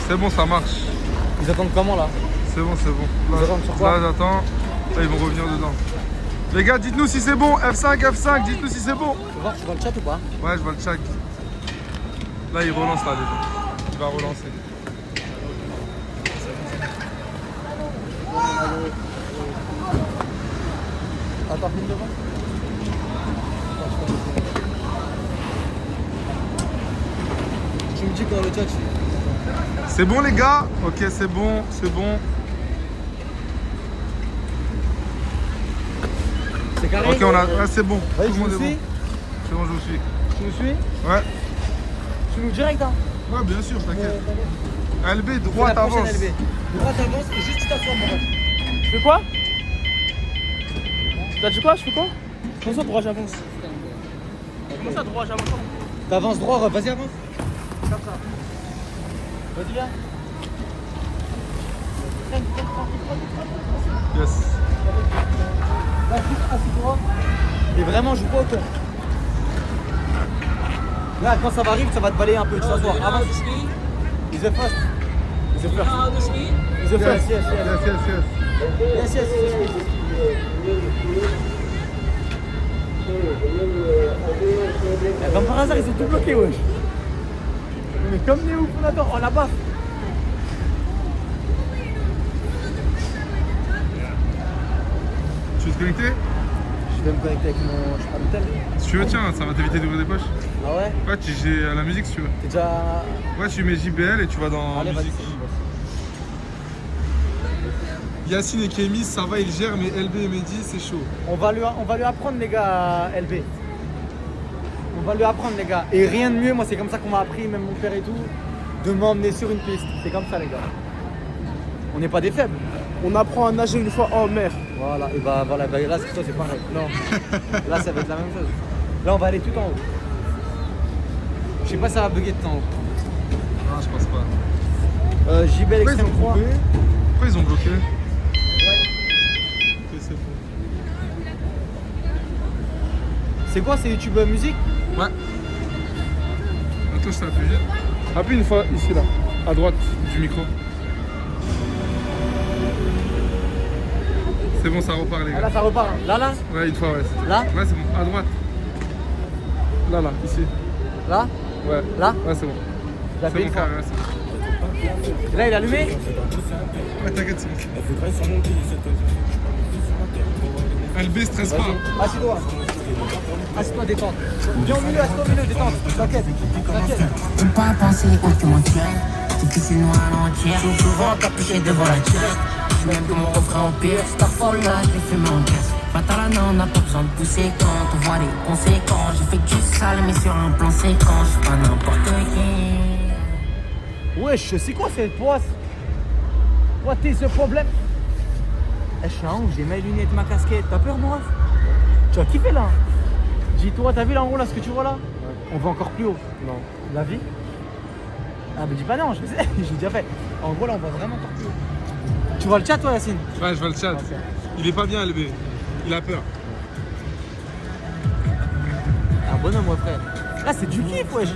C'est bon, ça marche. Ils attendent comment là? C'est bon, c'est bon. Là, Ils attendent sur quoi? là j'attends. Là, ils vont revenir dedans. Les gars, dites-nous si c'est bon. F5, F5, dites-nous si c'est bon. Tu veux voir, tu vois le chat ou pas? Ouais, je vois le chat. Là, il relance là déjà. Il va relancer. Attends, filme devant. Tu me dis quand le chat C'est bon les gars? Ok, c'est bon, c'est bon. c'est carré? Ok, on a. Ah, c'est bon. Ouais, Tout je le monde me est suis. bon. C'est bon, je vous suis. Tu me suis? Ouais. Tu nous direct hein? Ouais, bien sûr, t'inquiète. LB, C'est droite, la prochaine avance. LB. Droite avance et juste tu t'assois mon ref. Je fais quoi? T'as dit quoi? Je fais quoi? Comment ça droit j'avance? Comment ça droit j'avance? T'avances droit, ref, vas-y avance. Comme ça. Vas-y viens. Yes. Là, juste assis-toi. Et vraiment, joue pas au cœur. Là, quand ça va arriver, ça va te balayer un peu. Tu t'assois. Avance. Is the first. Is the first. Is the first. Yes, yes, yes. Yes, yes, yes. Yes, yes, yes. Eh, comme par hasard, ils sont tout bloqués, wesh. Mais comme les ouf, on attend. Oh, la baffe. Tu veux te connecter? Je vais me connecter avec mon hôtel. Si tu veux, tiens, ça va t'éviter d'ouvrir des poches. Ah ouais? Ouais, j'ai à la musique si tu veux. T'es déjà. Ouais, tu mets JBL et tu vas dans Allez, vas-y. musique. Yacine et Kémis, ça va, ils gèrent, mais LB et Mehdi, c'est chaud. On va lui apprendre, les gars, LB. On va lui apprendre, les gars. Et rien de mieux, moi, c'est comme ça qu'on m'a appris, même mon père et tout, de m'emmener sur une piste. C'est comme ça, les gars. On n'est pas des faibles. On apprend à nager une fois en mer. Voilà, et bah voilà, bah, là, c'est pareil. Non. Là, ça va être la même chose. Là, on va aller tout en haut. Je sais pas si ça va bugger de temps en haut. Non, je pense pas. JBL Pourquoi ils extrême ont 3. coupé? Pourquoi ils ont bloqué? Ouais. Ok, c'est bon. C'est quoi, c'est YouTube musique? Ouais. Attends, je t'appuie. Appuie une fois, ici, là. À droite du micro. C'est bon, ça repart, les Ah, gars. là, ça repart. Là, là? Ouais, une fois, ouais. Là? Ouais, c'est bon. À droite. Là, là, ici. Là? Ouais. Là? Ouais, c'est bon. J'ai C'est appuyé bon, une fois. carré, c'est bon. Et là, il est allumé? Ouais, t'inquiète, c'est bon. LB, stresse pas. Assis-toi. Assis-toi, détente. Viens au milieu, assis-toi au milieu, détente. T'inquiète. T'inquiète. J'aime pas penser autrement que c'est que c'est noir à l'entière. Souvent capuché devant la tire. Je même que mon refrain empire. Starfall là, j'ai fumé en caisse. Patalana, on n'a pas besoin de pousser quand on voit les conséquences. J'ai fait du sale, mais sur un plan séquent. Je suis pas n'importe qui. Wesh, c'est quoi cette poisse? What is the problem? Eh, je suis un ouf, j'ai mes lunettes, ma casquette. T'as peur, moi? Tu vas kiffer là? Dis-toi, t'as vu là en haut là, ce que tu vois là? Ouais. On va encore plus haut. Non. La vie? Ah, mais dis pas non, je sais, j'ai déjà fait. En gros là, on va vraiment encore plus haut. Tu vois le chat, toi, Yacine? Ouais, je vois le chat. Il est pas bien, LB. Il a peur. Un bonhomme, ouais, frère. Là, c'est du kiff, wesh.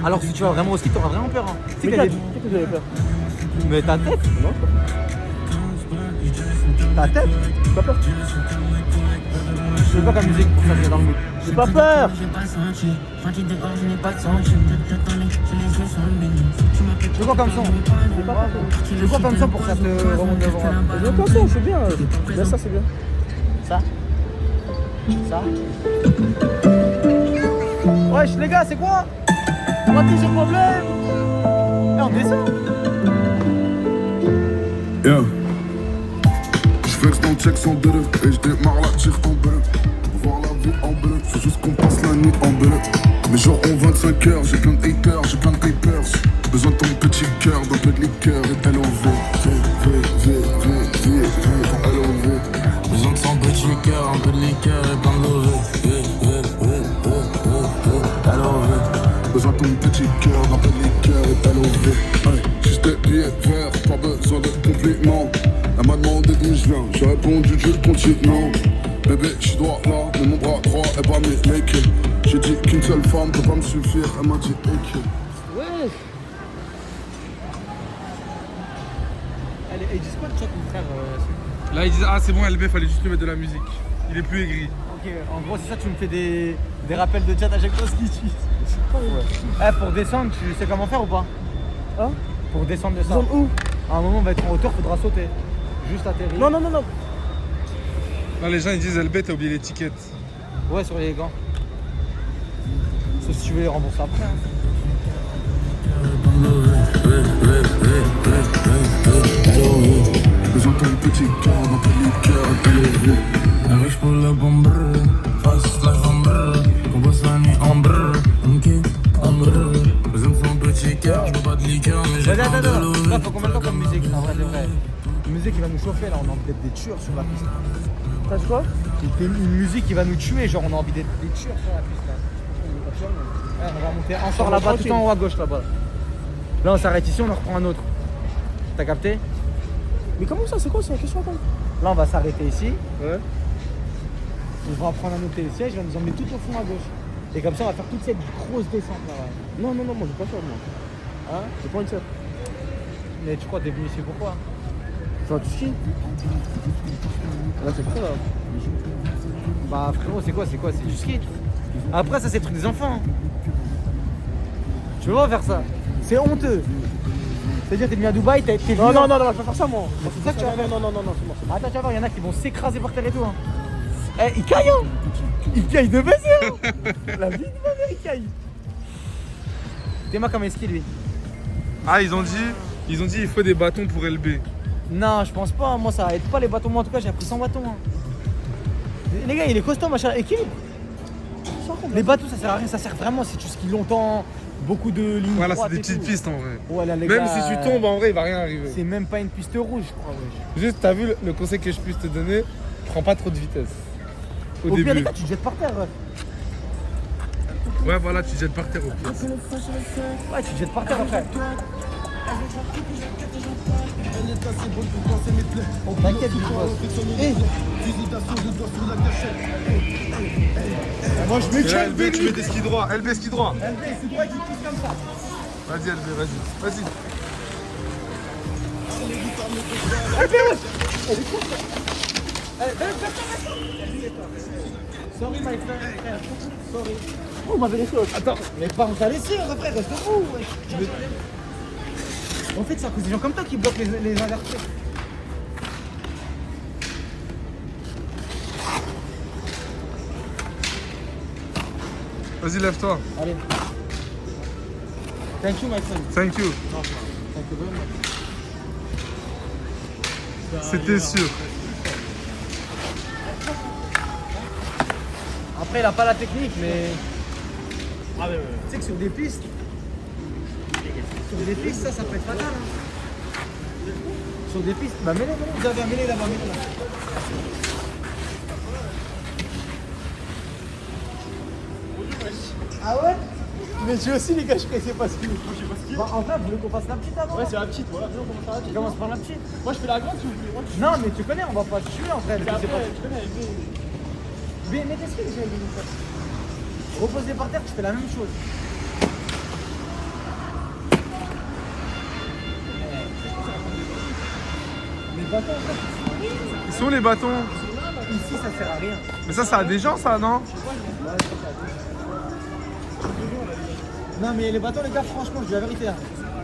Alors, si tu vas vraiment au ski, t'auras vraiment peur. Hein. Tu sais Mais qu'il y a qu'est-ce que vous avez peur? Mais ta tête? Non, Ta tête? j'ai pas peur. Je veux pas ta musique pour ça, c'est dans le mood. J'ai pas peur. Je veux quoi comme son? Je veux quoi comme son pour que ça te remonte devant? J'ai pas peur, c'est bien. Là, ça, c'est bien. Ça? Ça? Wesh les gars, c'est quoi? What is your problème? Eh, on descend. Yeah. J'flex dans le check sans délai et j'démarre la tire en bleu. Voir la vie en bleu, faut juste qu'on passe la nuit en bleu. Mais genre en 25 heures, j'ai plein de haters, j'ai plein de papers. Besoin de ton petit cœur, d'un peu de liqueur et LOV. LOV. Besoin de son petit cœur, un peu de liqueur et plein de lové. Besoin de ton petit cœur, d'un peu de liqueur et LOV. Hey, juste des billets verts, pas besoin de compliments. Elle m'a demandé d'où je viens, j'ai répondu du continent. Bébé, j'suis droit là, mais mon bras droit est pas mes make. J'ai dit qu'une seule femme peut pas me suffire, elle m'a dit ok. Ouais. Ils disent quoi le chat, mon frère Là, ils disent ah, c'est bon, LB, fallait juste lui mettre de la musique. Il est plus aigri. Ok, en gros, c'est ça, tu me fais des rappels de chat à chaque fois ce qu'ils disent. Eh, pour descendre, tu sais comment faire ou pas? Hein? Pour descendre de ça. Descendre où? À un moment, on va être en hauteur, faudra sauter. Juste atterrir. Non, non, non, non. Là, les gens, ils disent LB, t'as oublié l'étiquette. Ouais, sur les gants. Sauf si tu veux les rembourser après. Hein. Besoin de ton petit cœur, dans ton cœur élevé. Riche pour le bomber, fast life bomber. On bosse la nuit en brr, ok, en brr. Besoin de son petit cœur, je veux pas de liqueur, mais j'ai Attends, pas de attends, l'eau. attends. Faut combien de temps comme musique? En vrai, de vrai. Une musique qui va nous chauffer là, on a envie d'être des tueurs sur la piste. T'as dit quoi? Une musique qui va nous tuer, genre on a envie d'être des tueurs sur la piste là. Ouais, on va monter encore là-bas, tout en haut à gauche là-bas. Là on s'arrête ici, on en reprend un autre. T'as capté? Mais comment ça? C'est quoi? C'est la question attends. Là on va s'arrêter ici. Ouais. On va prendre un autre télésiège, il va nous emmener tout au fond à gauche. Et comme ça on va faire toute cette grosse descente là. Ouais. Non, non, non, moi je vais pas faire moi. Hein? J'ai pas envie de faire. Mais tu crois que t'es venu ici pourquoi? Faire du ski. Là c'est quoi là? Bah frérot c'est quoi? C'est du ski. Après ça c'est le truc des enfants. Hein. Tu veux pas faire ça? C'est honteux. C'est-à-dire t'es venu à Dubaï, t'es venu. Non, non, non, non, je vais pas faire ça moi. C'est ça que tu vas faire? Non, non, non, non, c'est bon. Attends, tu vas voir, il y en a qui vont s'écraser par terre et tout. Hein. Eh, il caille, hein. Il caille de baiser, hein. La vie de ma mère, il caille. T'es moi comme ski, lui. Ah, ils ont dit il faut des bâtons pour LB. Non, je pense pas. Moi, ça aide pas les bâtons. Moi, en tout cas, j'ai appris 100 bâtons. Hein. Les gars, il est costaud, machin. Équilibre. Les bateaux, ça sert à rien. Ça sert vraiment si tu skis longtemps. Beaucoup de lignes Voilà, c'est droites des et petites tout. pistes en vrai. Ouais, là, les Même gars, si tu tombes, en vrai, il va rien arriver. c'est même pas une piste rouge, je crois. Ouais. Juste, t'as vu le conseil que je puisse te donner, prends pas trop de vitesse. Au Au pire des début. cas, tu te jettes par terre. Ouais, voilà, tu te jettes par terre au pire. Ouais, tu te jettes par terre après. Oh, t'inquiète, du moi, je me Et là, LB, tu mets des skis droits. LB, ski droit. LB, c'est toi qui pousse comme ça. Vas-y, LB, vas-y. Vas-y. Sorry, my friend. Sorry. Oh, on m'avait laissé l'autre. Attends, mais pas on t'a laissé, frère, reste où? En fait, c'est à cause des gens comme toi qui bloquent les alertes. Vas-y, lève-toi. Allez. Thank you, my friend. Thank you. Thank you very much. C'était sûr. Après, il a pas la technique, mais. Ah, ouais. Tu sais que sur des pistes. Sur des pistes, ça peut être fatal. Hein. Sur des pistes. Bah, mêlez, vous avez un mêlé là-bas, mêlé là. Ah ouais? Mais tu aussi, les gars, je sais pas skier. Moi, je sais pas skier. Bah, en fait, vous voulez qu'on fasse la petite avant? Ouais, c'est la petite, voilà. On commence par la Tu petite. commences par la petite. Moi je fais la grande si vous voulez. Moi, Non, mais tu connais, on va pas te tuer en fait. je fais après, tu connais, LB. Mais t'es ce que j'ai dit. Reposer par terre, tu fais la même chose. Les bâtons, en fait, Ils sont les bâtons. ici, ça sert à rien. Mais ça a des gens, ça, non? Non, mais les bâtons, les gars, franchement, je dis la vérité. Hein.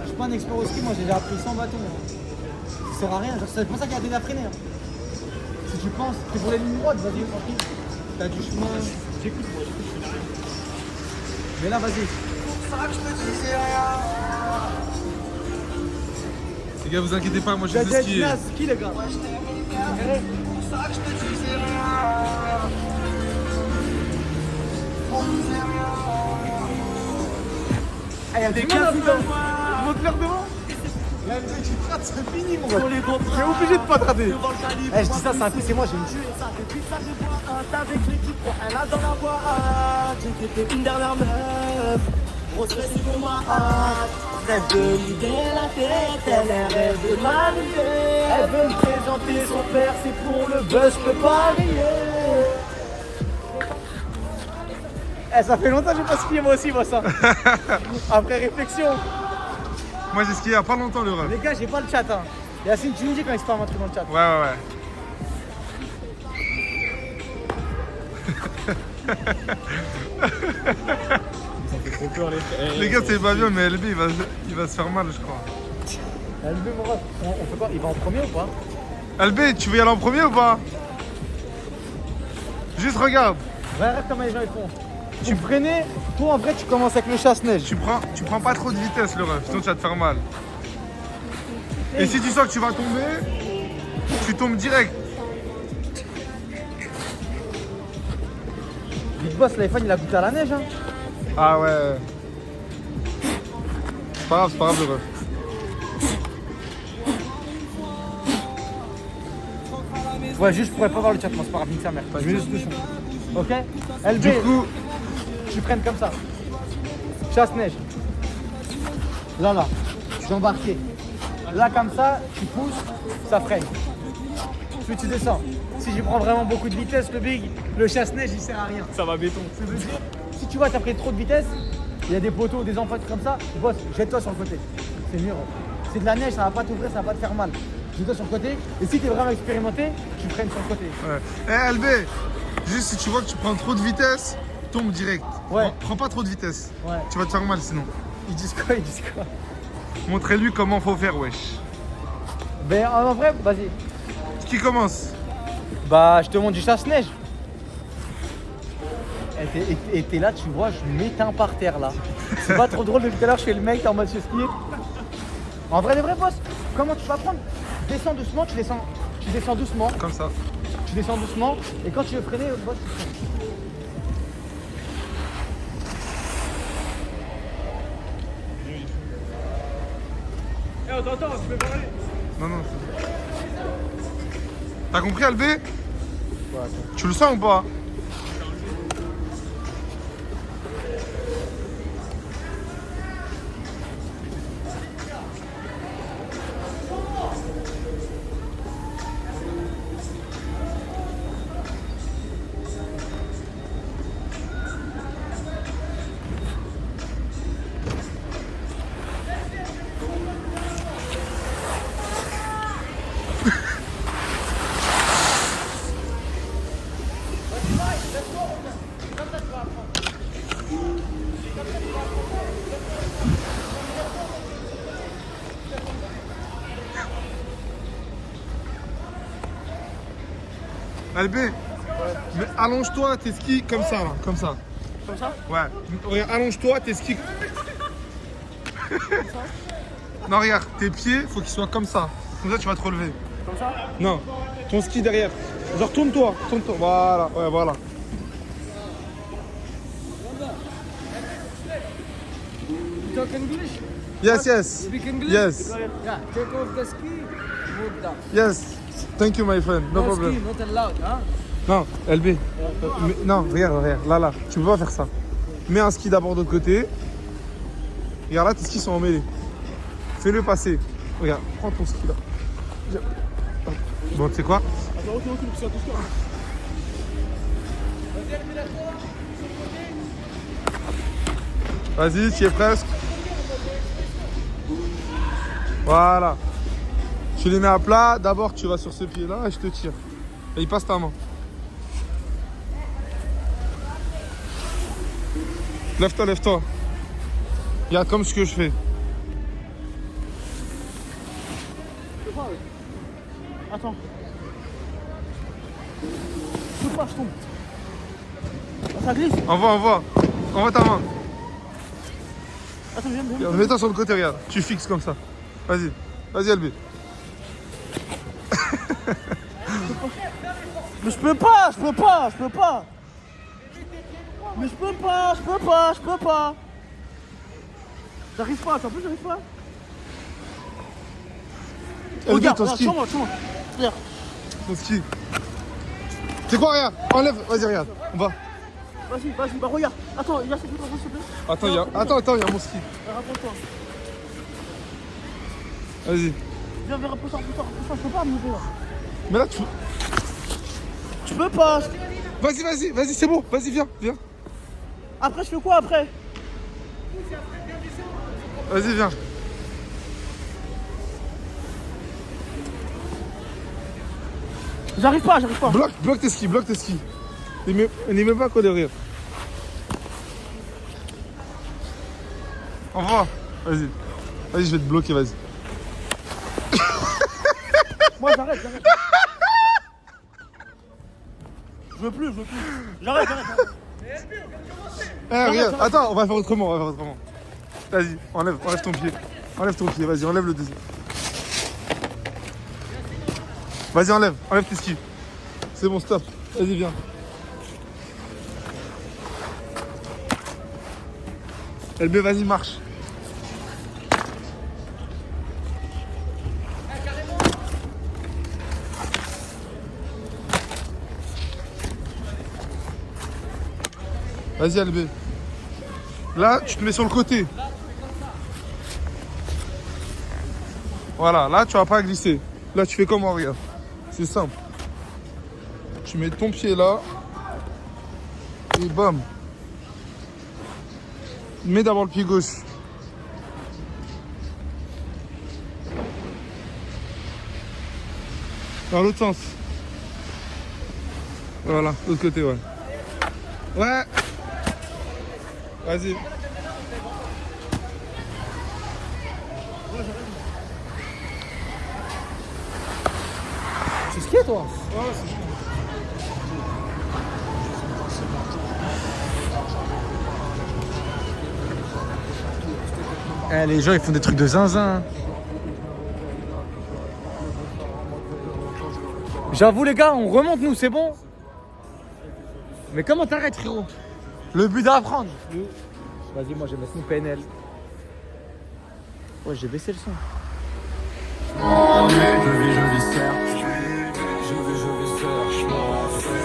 Je suis pas un expert au ski, moi j'ai déjà appris 100 bâtons. Hein. Ça sert à rien, genre, c'est pour ça qu'il y a des à freiner. Hein. Si tu penses, t'es pour les lignes droites, vas-y, tranquille. T'as du chemin. J'écoute, moi, j'écoute. Mais là, vas-y. Les gars, vous inquiétez pas, moi je sais skier. Ski, les gars. Il y a des cas monte-leur devant. Là, tu te rates, c'est fini, mon gars. T'es obligé de pas te rater. Eh, je dis ça, c'est un coup, c'est moi, j'ai une tuer. Avec l'équipe, elle a dans la boîte. J'étais une dernière meuf. Grosse c'est pour moi. Rêve de l'idée la tête, elle rêve de m'arriver. Elle veut me présenter son père, c'est pour le buzz, je peux pas rier. Eh, ça fait longtemps que j'ai pas skié, moi aussi, moi, ça. Après réflexion. Moi j'ai skié il y a pas longtemps, le rêve. Les gars, j'ai pas le chat, hein. Yacine, tu me dis quand il se passe un truc dans le chat. Ouais. Trop peur, les Les gars, c'est pas bien, mais LB, il va se faire mal, je crois. LB, mon ref, on fait quoi? Il va en premier ou pas? LB, tu veux y aller en premier ou pas? Juste regarde. Regarde comment les gens ils font. Tu freinais, toi en vrai tu commences avec le chasse-neige. Tu prends pas trop de vitesse, le ref, sinon tu vas te faire mal. Et si tu sens que tu vas tomber, tu tombes direct. Big Boss, l'iPhone il a goûté à la neige. Hein. Ah ouais. C'est pas grave, le ref. Ouais, juste je pourrais pas voir le chat, moi c'est pas grave, nique sa mère. Je vais juste le son. Ok? LB, Du coup, tu freines comme ça. Chasse-neige. Là, tu dois embarquer. Là comme ça, tu pousses, ça freine. Puis tu descends. Si je prends vraiment beaucoup de vitesse, le chasse-neige il sert à rien. Ça va béton. Ça veut dire, si tu vois t'as pris trop de vitesse, il y a des poteaux, des enfants comme ça, boss, jette-toi sur le côté. C'est mieux. C'est de la neige, ça va pas t'ouvrir, ça va pas te faire mal. Jette-toi sur le côté. Et si t'es vraiment expérimenté, tu freines sur le côté. ouais. LB, juste si tu vois que tu prends trop de vitesse, tombe direct. Ouais. Prends pas trop de vitesse. Ouais. Tu vas te faire mal sinon. Ils disent quoi? Montrez-lui comment faut faire, wesh. Ben en vrai, vas-y. Qui commence? Bah je te montre du chasse-neige. Et t'es là, tu vois, je m'éteins par terre là. C'est pas trop drôle depuis tout à l'heure, je fais le mec en mode je skier. En vrai, les vrais boss, comment tu vas prendre? Descends doucement, tu descends doucement. Comme ça. Tu descends doucement et quand tu veux freiner, boss, tu freines. Eh, attends, tu peux parler. Non. T'as compris, LB? Tu le sens ou pas? LB, mais allonge-toi tes skis comme ça, là, comme ça. Comme ça? Ouais. Regarde, allonge-toi tes skis. Non, regarde, tes pieds, faut qu'ils soient comme ça. Comme ça, tu vas te relever. Comme ça? Non, ton ski derrière. Genre, tourne-toi. Voilà, ouais, voilà. You talk English? Yes. Speak English? Yes. Yeah, take off the ski, move down. Yes. Thank you, my friend. No problem. ski, not allowed, hein? Non, LB. Non, regarde, là. Tu peux pas faire ça. Mets un ski d'abord de l'autre côté. Regarde là, tes skis sont emmêlés. Fais-le passer. Regarde, prends ton ski là. Bon, tu sais quoi? Attends, recule, parce que ça touche pas. Vas-y, tu y es presque. Voilà. Tu les mets à plat. D'abord, tu vas sur ce pied-là et je te tire. Et il passe ta main. Lève-toi. Regarde comme ce que je fais. Attends. Je peux pas, je tombe. Ça glisse. Envoie ta main. Attends, viens. Regarde, mets-toi sur le côté, regarde. Tu fixes comme ça. Vas-y, LB. Mais je peux pas. Mais je peux pas. J'arrive pas, en plus j'arrive pas. LB, ton ski. Sur moi. Regarde. Ton ski. C'est quoi, regarde. Enlève, vas-y, regarde. On va. Vas-y, bah regarde. Attends, il y a cette photo, s'il te plaît. Attends, il y a mon ski. Rapproche-toi. Vas-y. Viens, rapproche-toi, je peux pas me lever là. Mais là, Tu peux pas. Vas-y, c'est bon. Vas-y, viens. Après, je fais quoi après? Vas-y, viens. J'arrive pas, j'arrive pas. Bloque tes skis, bloque tes skis. N'aimez pas quoi derrière. Au revoir. Vas-y. Vas-y, je vais te bloquer, vas-y. Moi j'arrête. Je veux plus. J'arrête. Eh, regarde, attends, on va faire autrement, Vas-y, enlève ton pied. Vas-y, enlève le deuxième. Vas-y, enlève tes skis. C'est bon, stop. Vas-y, viens. LB, vas-y, marche. Vas-y, LB. Là, tu te mets sur le côté. Voilà, là, tu vas pas glisser. Là, tu fais comment, regarde. C'est simple. Tu mets ton pied là. Et bam. Mets d'abord le pied gauche. Dans l'autre sens. Voilà, de l'autre côté, ouais. Ouais. Vas-y. Tu skis toi? Ouais, c'est chaud. Eh, les gens ils font des trucs de zinzin. J'avoue les gars, on remonte nous, c'est bon. Mais comment t'arrêtes frérot? Le but d'apprendre. Vas-y, moi je vais mettre mon PNL. Ouais, j'ai baissé le son.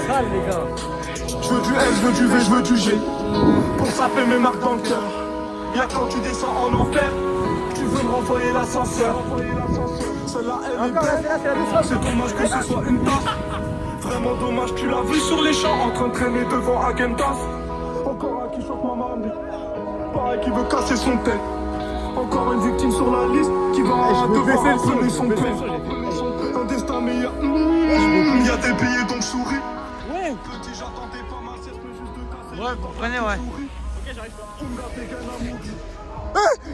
Sale les gars. Je veux du S, je veux du V, je veux du G. Pour saper mes marques dans le cœur. Y'a quand tu descends en enfer, tu veux me renvoyer l'ascenseur. Celle-là elle est belle. C'est dommage que ce soit une taf. Vraiment dommage, tu l'as vu sur les champs en train de traîner devant Agendas. Encore un qui choque ma mamie. Pareil qui veut casser son tête. Encore une victime sur la liste qui va devoir appeler son père. Un destin meilleur. Y'a des billets donc je souris. Ouais. Petit j'attendais pas ma sieste mais juste de casser. Ouais, vous comprenez, ouais. Ok, j'arrive pas.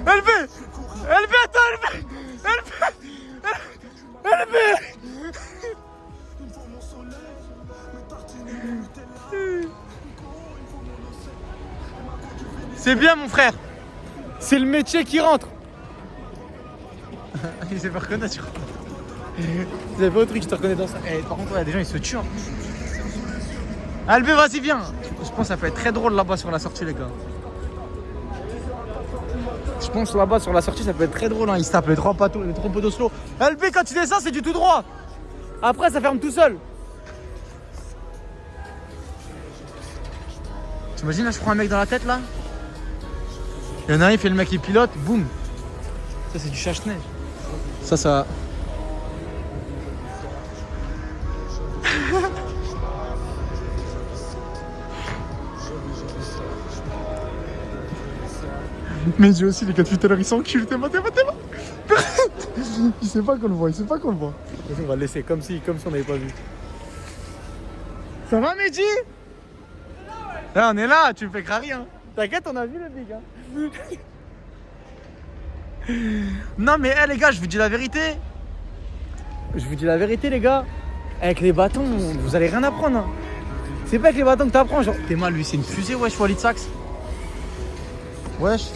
LB, attends, LB. C'est bien mon frère. C'est le métier qui rentre. Il s'est fait reconnaître, je crois. Vous avez pas autre truc, je te reconnais dans ça. Eh, par contre, il y a des gens, ils se tuent. Albé, vas-y, viens. Je pense que ça peut être très drôle là-bas sur la sortie, les gars. Je pense là-bas sur la sortie, ça peut être très drôle. Hein. Ils se tapent les trois poteaux slow. Albé, quand tu descends, c'est du tout droit. Après, ça ferme tout seul. T'imagines, là, je prends un mec dans la tête, là. Il y en a un, il fait le mec qui pilote, boum. Ça, c'est du chasse-neige. Ça. Mais Dieu aussi, les gars depuis tout à l'heure, ils s'enculent. T'es pas. Il sait pas qu'on le voit, Vas-y, on va le laisser comme si on n'avait pas vu. Ça va, Mehdi? Là, on est là, tu me fais craquer, hein. T'inquiète, on a vu le big, hein. Non, mais les gars, je vous dis la vérité. Les gars. Avec les bâtons, vous allez rien apprendre, hein. C'est pas avec les bâtons que t'apprends, genre. T'es mal, lui, c'est une fusée, wesh, Walid Saks. Wesh.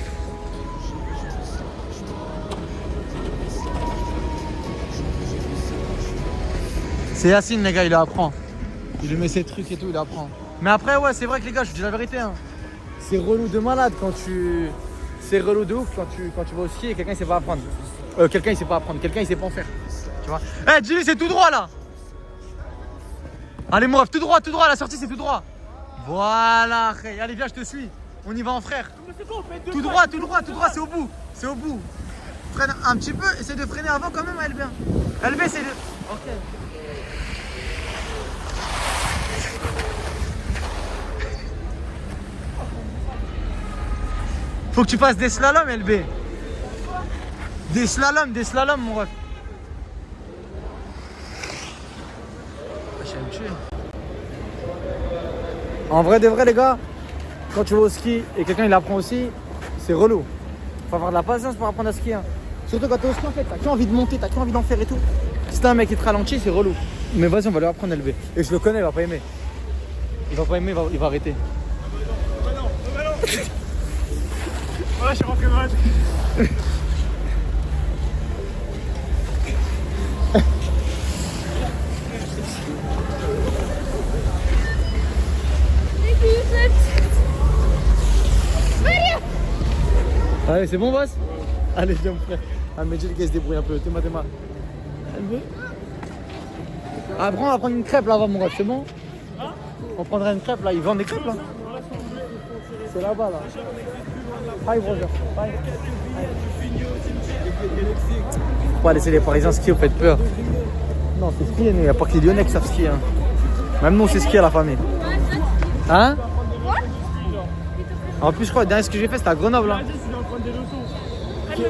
C'est Yacine, les gars, il apprend. Il lui met ses trucs et tout, il apprend. Mais après, ouais, c'est vrai que les gars, je vous dis la vérité, hein. C'est relou de malade quand tu... C'est relou de ouf quand tu vas au ski et quelqu'un il sait pas apprendre. Quelqu'un il sait pas apprendre, quelqu'un il sait pas en faire. Tu vois. Eh, Jimmy, c'est tout droit là. Allez, mon ref, tout droit, la sortie c'est tout droit. Voilà, allez, viens, je te suis. On y va en frère. Tout droit, c'est au bout. Freine un petit peu, essaie de freiner avant quand même, LB. LB, c'est de... Ok. Faut que tu fasses des slaloms, LB. Des slaloms, mon ref. En vrai de vrai, les gars, quand tu vas au ski et quelqu'un il apprend aussi, c'est relou. Faut avoir de la patience pour apprendre à skier. Hein. Surtout quand t'es au ski, en fait, t'as qu'envie de monter, t'as qu'envie d'en faire et tout. Si t'as un mec qui te ralentit, c'est relou. Mais vas-y, on va lui apprendre à lever. Et je le connais, il va pas aimer. Il va pas aimer, il va arrêter. Voilà, je suis rentré mal. Allez, c'est bon, boss? Allez, viens, mon frère. Ah, mais Jill, qui se débrouille un peu. Théma. Après, on va prendre une crêpe là-bas, mon ref, c'est bon? On prendra une crêpe là, ils vendent des crêpes là? C'est là-bas là. Hi, brother. Bye. Faut pas laisser les Parisiens skier, vous faites peur. Non, c'est skier, il n'y a pas que les Lyonnais qui savent skier. Hein. Même nous, c'est skier la famille. Hein? En plus, je crois, le dernier ce que j'ai fait, c'était à Grenoble. Hein.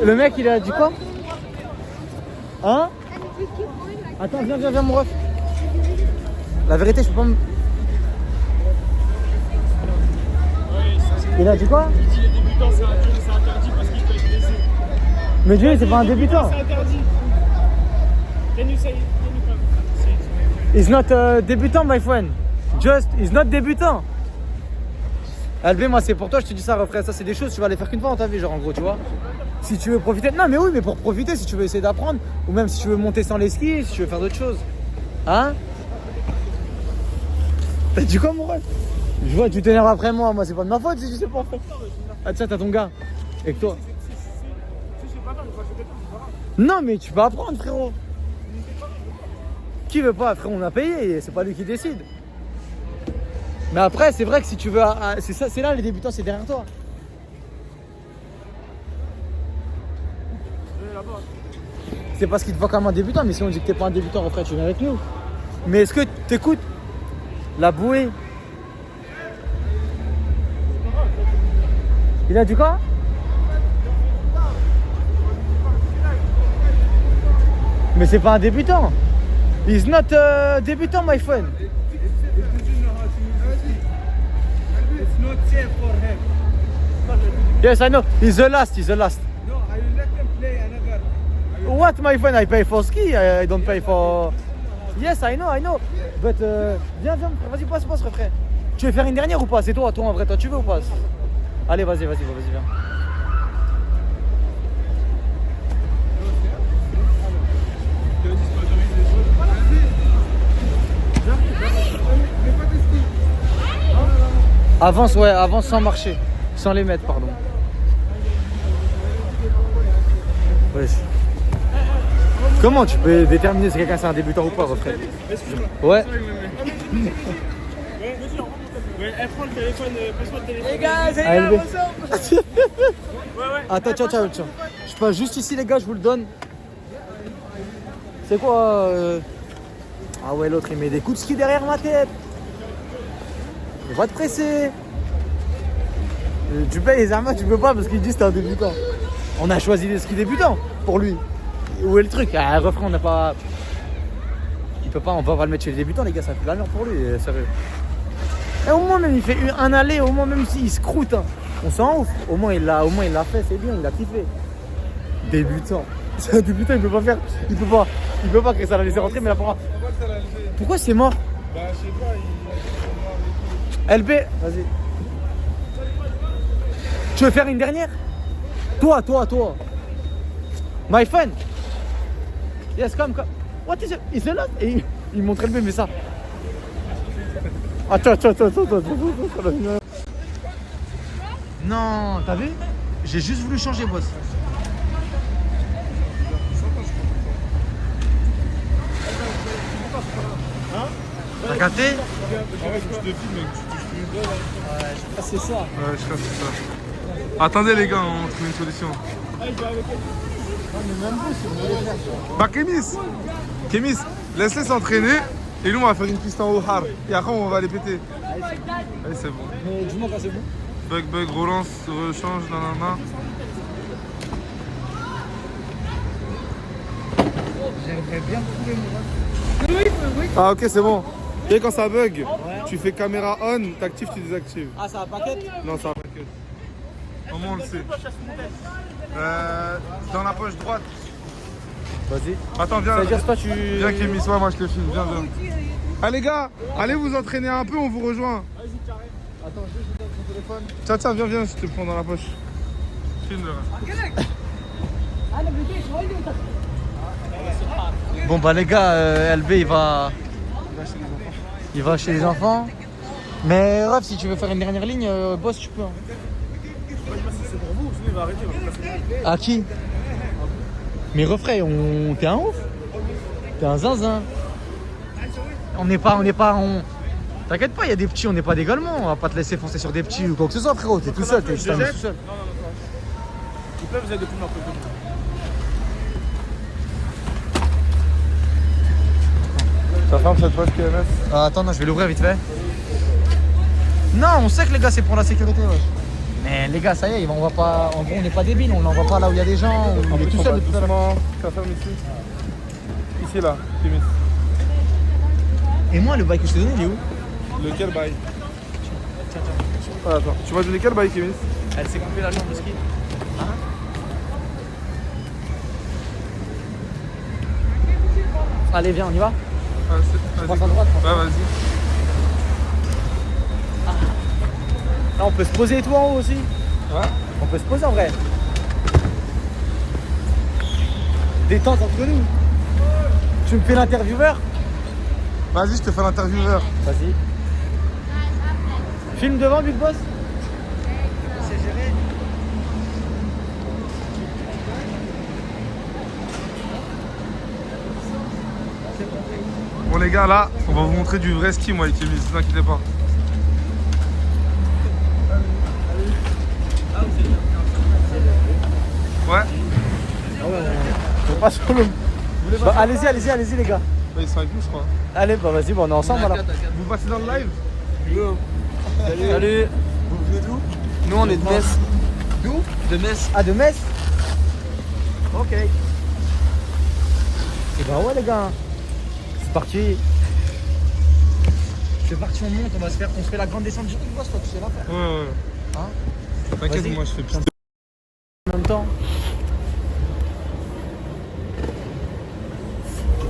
Le mec, il a dit quoi? Hein? Attends, viens, mon ref. La vérité, je peux pas me... Il a dit quoi? Il dit les débutants, c'est interdit parce qu'il peut être blessé. Mais Dieu, c'est pas un débutant. C'est interdit. Can you say He's not a débutant, my friend. He's not débutant. Albé, moi, c'est pour toi, je te dis ça, frère. Ça, c'est des choses, tu vas les faire qu'une fois dans ta vie, genre, en gros, tu vois. Si tu veux profiter. Non, mais oui, mais pour profiter, si tu veux essayer d'apprendre, ou même si tu veux monter sans les skis, si tu veux faire d'autres choses. Hein? T'as dit quoi, mon ref? Je vois, tu t'énerves après moi, c'est pas de ma faute si tu sais pas en fait. Ah tiens, t'as ton gars. Et que toi? Non mais tu peux apprendre, frérot. Qui veut pas? Frérot, on a payé, c'est pas lui qui décide. Mais après, c'est vrai que si tu veux... C'est ça, c'est là les débutants, c'est derrière toi. C'est parce qu'il te voit comme un débutant, mais si on dit que t'es pas un débutant, après tu viens avec nous. Mais est-ce que t'écoutes la bouée? Il a dit quoi? Mais c'est pas un débutant. He's not a débutant, my friend. It's not safe for him. Yes, I know. He's the last. No, I will let them play another. What, my friend? I pay for ski. I don't pay for... Yes, I know. But, viens, vas-y, passe, frère. Tu veux faire une dernière ou pas? C'est toi, en vrai, toi, tu veux ou pas? Allez, vas-y, viens. Avance sans marcher. Sans les mettre, pardon. Wesh. Comment tu peux déterminer si quelqu'un c'est un débutant ou pas, frère? Ouais. Prends le téléphone, passe-moi le téléphone. Les gars, c'est Allez, là, what's up? Attends, tiens. Je passe juste ici, les gars, je vous le donne. C'est quoi Ah ouais, l'autre, il met des coups de ski derrière ma tête. Il va te presser. Tu payes les armes, tu peux pas parce qu'il dit que c'est un débutant. On a choisi des skis débutants pour lui. Où est le truc? Ah, le refrain, on n'a pas... Il peut pas, on va pas le mettre chez les débutants, les gars, ça fait la merde pour lui, sérieux. Et au moins même il fait un aller, au moins même s'il se croûte, hein. On s'en ouf. Au moins il l'a fait, c'est bien, il a kiffé. Débutant. C'est un débutant, il peut pas faire. Il peut pas que ça l'a laissé rentrer, mais il a pas. Pourquoi c'est mort? Bah, je sais pas, LB, vas-y. Tu veux faire une dernière? Toi. My friend. Yes, come. What is it? Is it lot? Et il montre LB, mais ça. Attends. Non, t'as vu? J'ai juste voulu changer, boss. T'as capté? Ah, c'est ça. Ouais, je crois que c'est ça. Attendez, les gars, on trouve une solution. Bah, Kémis, laisse-les s'entraîner. Et nous, on va faire une piste en haut hard. Et après, on va les péter. Allez, c'est bon. Mais dis-moi quand c'est bon. Bug, relance, rechange, nanana. J'aimerais bien trouver mon... Ah, ok, c'est bon. Tu sais, quand ça bug, tu fais caméra on, t'actives, tu désactives. Ah, ça va paquet? Non, ça va pas que. Au moins, on le sait. Dans la poche droite. Vas-y. Attends, viens. Ça veut dire toi tu. Viens, Kémy, soit moi je te filme. Viens, viens. Ah, les gars, allez vous entraîner un peu, on vous rejoint. Attends, je donne ton téléphone. Tiens, tiens, viens, viens, je te prends dans la poche. Filme-le. Bon bah les gars, LB il va chez les enfants. Mais Ref, si tu veux faire une dernière ligne, boss tu peux. Hein. C'est pour vous, sinon il va arrêter. À qui? Mais refrais, t'es un ouf. T'es un zinzin. On n'est pas. T'inquiète pas, il y a des petits, on n'est pas des Golemons. On va pas te laisser foncer sur des petits ou quoi que ce soit, frérot. T'es tout seul, t'es juste un mec tout seul. Il peut vous aider plus un peu. Ça ferme cette poche KMS. Ah, attends, non, je vais l'ouvrir vite fait. Non, on sait que les gars, c'est pour la sécurité, wesh. Mais les gars, ça y est, on va pas. En gros, on n'est pas débiles, on l'envoie pas là où il y a des gens. On est tout seul depuis tout à l'heure. Ça ferme ici. Ici, là, Kémy. Et moi, le bail que je t'ai donné, il est où? Lequel bail? Ah, attends, tu m'as donné quel bail, Kémy? Elle s'est coupée la jambe de ski. Allez, viens, on y va? Vas-y. Passe à droite. Ouais, vas-y. Là, on peut se poser et tout en haut aussi. Ouais. On peut se poser en vrai. Détente entre nous. Tu me fais l'intervieweur? Vas-y, je te fais l'intervieweur. Vas-y. Filme devant, Big Boss. C'est géré. Bon, les gars, là, on va vous montrer du vrai ski, moi, avec Kémy, ne vous inquiétez pas. Ouais. On passe sur le. Bah, allez-y les gars. Bah, ils sont avec nous, je crois. Allez, bah vas-y, bah, on est ensemble alors. Vous passez dans le live? Salut. Vous venez d'où? Nous on est de Metz. D'où? De Metz. Ah, de Metz. Ok. Et bah ouais les gars. C'est parti. C'est parti, on monte, on se fait la grande descente du Big Boss, toi tu sais la faire. Ouais. Hein? T'inquiète, Vas-y. moi, je fais piste. En même temps.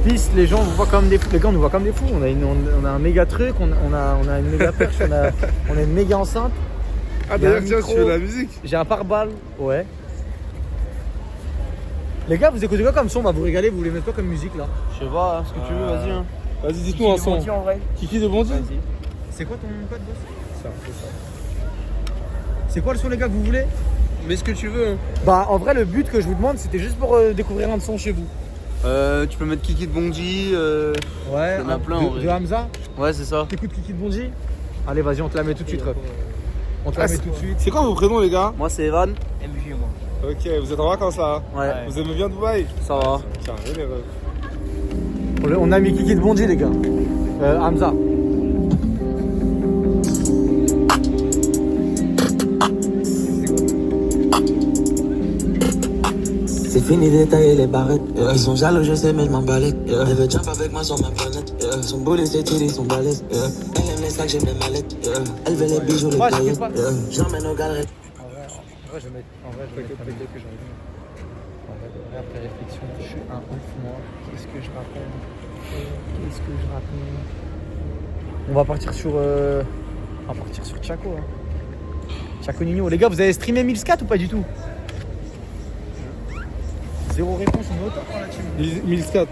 Piste, les gens vous voient comme des fous. Les gars, on nous voit comme des fous. On a un méga truc, on a une méga perche, on a une méga enceinte. Ah, Il y a d'ailleurs, un tiens, micro. tu fais de la musique. J'ai un pare-balles, ouais. Les gars, vous écoutez quoi comme son? On va vous régaler, vous voulez mettre quoi comme musique là? Je sais pas, ce que tu veux, vas-y. Hein. Vas-y, dites-nous un son. Bondy, en vrai. Kiki de Bondy? C'est quoi ton code, boss? Ça, c'est ça. C'est quoi le son, les gars, que vous voulez? Mais ce que tu veux. Hein. Bah, en vrai, le but que je vous demande, c'était juste pour découvrir un son chez vous. Tu peux mettre Kiki de Bondy. Ouais, il y en a plein, en vrai. de Hamza. Ouais, c'est ça. T'écoutes Kiki de Bondy? Allez, vas-y, on te la met tout de suite, Ref. On te la met tout de suite. C'est quoi vos prénoms, les gars? Moi, c'est Evan. MJ, moi. Ok, vous êtes en vacances là? Ouais. Vous aimez bien Dubaï? Ça va. Tiens, venez, ref. On a mis Kiki de Bondy, les gars. Hamza. C'est fini d'étailler les barrettes. Ils sont jaloux, je sais, mais je m'en balais. Elle veut jump avec moi sur ma planète. Son boulet, c'est tiré, son balèze. Elle aime les sacs, j'aime les mallettes. Elle veut les bijoux, les Moi, paillettes. j'inquiète pas. J'emmène aux galeries. En vrai, je vais mettre un truc que j'ai envie. En vrai, après réflexion, je suis un ouf, moi. Qu'est-ce que je raconte? On va partir sur Chaco. Hein. Chaco Nino. Les gars, vous avez streamé Milscat ou pas du tout? Zéro réponse, on est autant pour la team. 1004.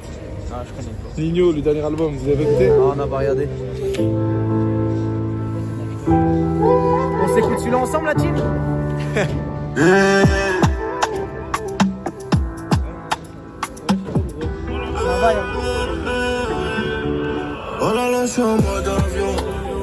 Ah, je connais pas. Nino, le dernier album, vous avez écouté? Ah, on n'a pas regardé. On s'écoute celui-là ensemble, la team? Ça va, hein. Oh là là, je suis en mode avion.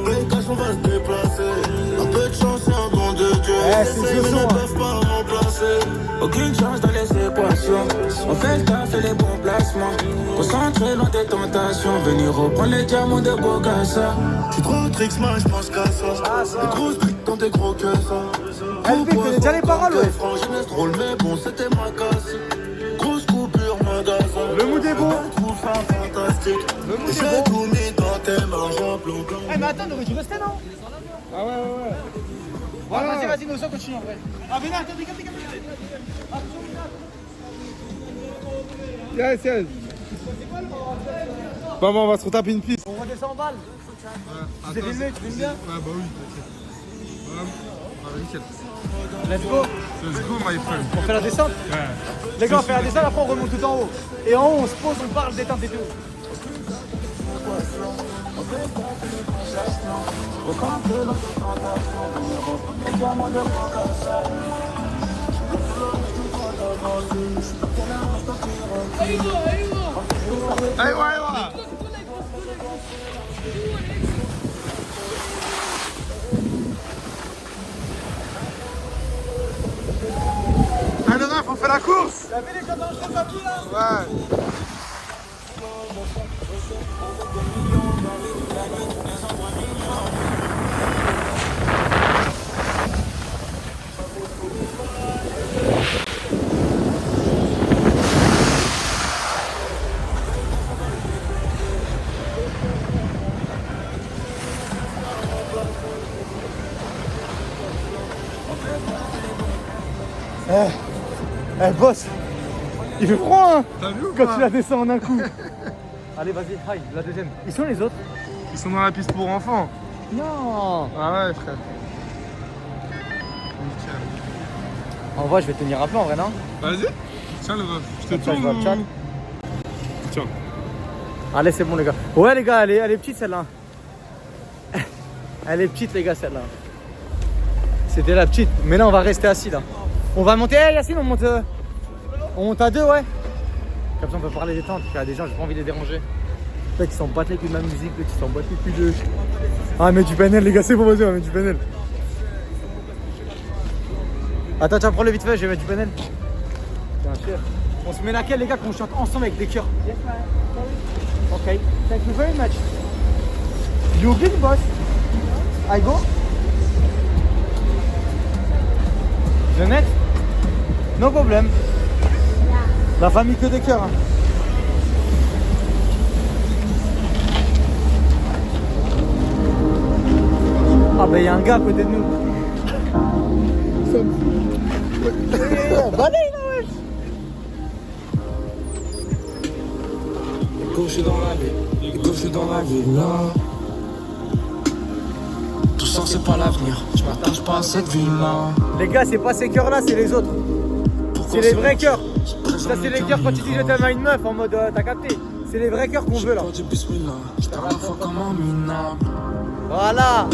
Les caches, on va se déplacer. Un peu de chance et un don de Dieu. C'est Ils ce son, ne hein. peuvent pas remplacer. Aucune chance dans les équations. On fait le taf et les bons placements. Concentré loin des tentations. Venir reprendre les diamants de Bogassa. J'suis trop tricks, man, j'pense qu'à ça. Des grosses trucs quand t'es gros que ça. LB, connais déjà les paroles, ouais. Franchement, drôle, mais bon, c'était ma casse. Grosse coupure, magasin. Le mood est bon. tout ça fantastique. Et j'ai tout mis dans tes mains, j'en bloque. Eh, mais attends, on aurait dû rester, non? Ah ouais. Ah, vas-y, nous sommes continue en vrai. Ah, venez, attends, dégage. Yes. Maman, on va se retaper une piste. On redescend en balle. Ouais, Tu t'es filmé, tu filmes bien? Ouais, bah oui, t'inquiète. Voilà, nickel. Let's go. Let's go, my friend. On fait la descente? Ouais. Les gars, on fait la descente, après on remonte tout en haut. Et en haut, on se pose, on parle, détente et tout. Aywa. Allez, Raph, on fait la course. T'as vu les gars dans le papier là? Ouais. Eh, boss, il fait froid, hein? T'as vu ou Quand pas? tu la descends en un coup. Allez, vas-y, aïe, la deuxième. Ils sont les autres? Ils sont dans la piste pour enfants. Non. Ah ouais, frère. En vrai, je vais tenir un peu en vrai, non? Vas-y. Tiens, le ref. Je te Comme ça, je tourne. vois le chat. Tiens. Allez, c'est bon, les gars. Ouais, les gars, elle est petite celle-là. Elle est petite, les gars, celle-là. C'était la petite. Mais là, on va rester assis là. On va monter. Eh, Yacine, on monte à deux, ouais. Comme ça, on peut parler des tentes. Il y a des gens, j'ai pas envie de les déranger. Peut-être qu'ils s'en battent les couilles de ma musique, peut-être qu'ils s'en battent les couilles de. Ah, mais du panel, les gars, c'est bon, vas-y, on va mettre du panel. Attends, tiens, prends-le vite fait, je vais mettre du panel. Bien sûr. On se met laquelle, les gars, qu'on chante ensemble avec des cœurs? Ok, thank you very much. You big boss. I go. Jeannette? No problème. La famille que des cœurs. Hein. Ah bah il y a un gars à côté de nous. On balaye là, ouais. Gauche dans la ville, gauche dans la ville, là. Tout ça c'est pas l'avenir, je m'attache pas à cette ville-là. Les gars, c'est pas ces cœurs là, c'est les autres. C'est les vrais cœurs. Ça c'est les cœurs quand tu dis je t'aime à une meuf en mode t'as capté. C'est les vrais cœurs qu'on veut là. J'étais à la fois comme un minable. Voilà.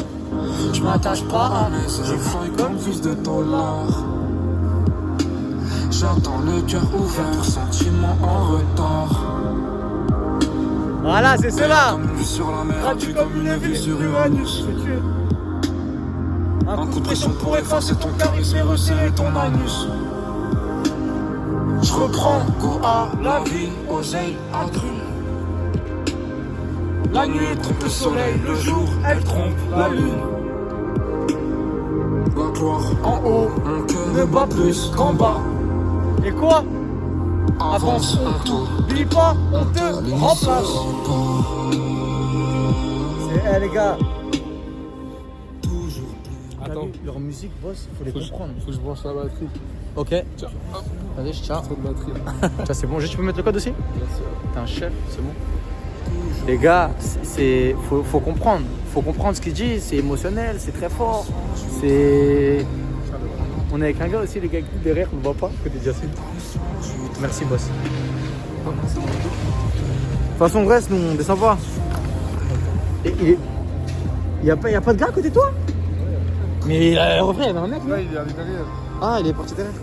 Je m'attache pas à mes efforts comme fils de dollar. J'attends le cœur ouvert, sentiment en retard. Voilà, c'est cela. Comme une vue sur la mer, tu comme une vue sur Uranus. Un coup de pression pour effacer ton cœur et se resserrer ton anus. Je reprends goût à la vie, oseille accrue. La nuit trompe le soleil, le jour elle trompe la lune. La gloire en haut, mon cœur ne bat plus qu'en bas. Et quoi? Avance un tour, N'oublie pas, on te remplace. C'est les gars. Attends. Leur musique, boss, faut les comprendre. Faut que je branche la batterie. Ok. Tiens, hop. Vas-y, je tiens. Trop de batterie. Tiens, c'est bon, juste tu peux mettre le code aussi? Bien sûr. T'es un chef, c'est bon. Les gars, faut comprendre. Faut comprendre ce qu'il dit, c'est émotionnel, c'est très fort. C'est. On est avec un gars aussi, les gars derrière, on ne voit pas, côté de Yacine. Merci, boss. De toute façon, reste, nous, on descend pas. Il y a pas de gars à côté de toi? Mais le refrain, il y avait un mec, là. Là, il est allé derrière. Ah, il est parti derrière.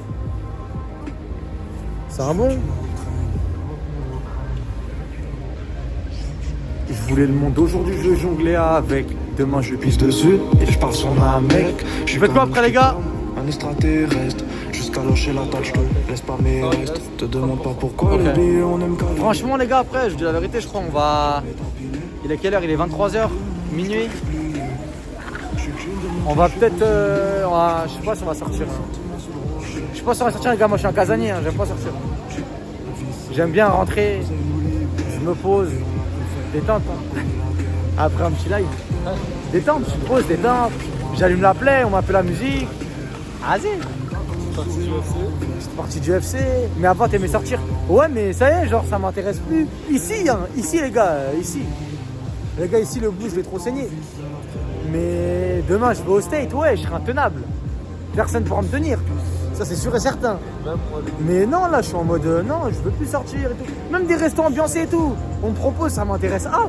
C'est un bon. Je voulais le monde aujourd'hui, je jonglais avec. Demain, je pisse dessus et je pars sur ma mec. Je fais quoi après, les gars? un extraterrestre. Jusqu'à lâcher la tâche, je te laisse pas mes restes. Te demande pas pourquoi, Ok. les billets, on aime qu'à Franchement, les gars, après, je dis la vérité, je crois, on va. Il est quelle heure? Il est 23h, minuit. On va peut-être. Je sais pas si on va sortir. Je sais pas si on va sortir, les gars. Moi, je suis un casanier, hein, j'aime pas sortir. J'aime bien rentrer, je me pose, détente. Hein. Après un petit live, détente, je me pose, détente. J'allume la play, on m'appelle la musique. Vas-y. Petite partie du UFC. Mais avant, t'aimais sortir. Ouais, mais ça y est, genre, ça m'intéresse plus. Ici, hein, ici, les gars, ici. Les gars, ici, le blues, je vais trop saigner. Mais demain, je vais au State, ouais, je serai intenable. Personne ne pourra me tenir. Ça, c'est sûr et certain. Mais non, là, je suis en mode, non, je veux plus sortir et tout. Même des restos ambiancés et tout. On me propose, ça m'intéresse. Ah,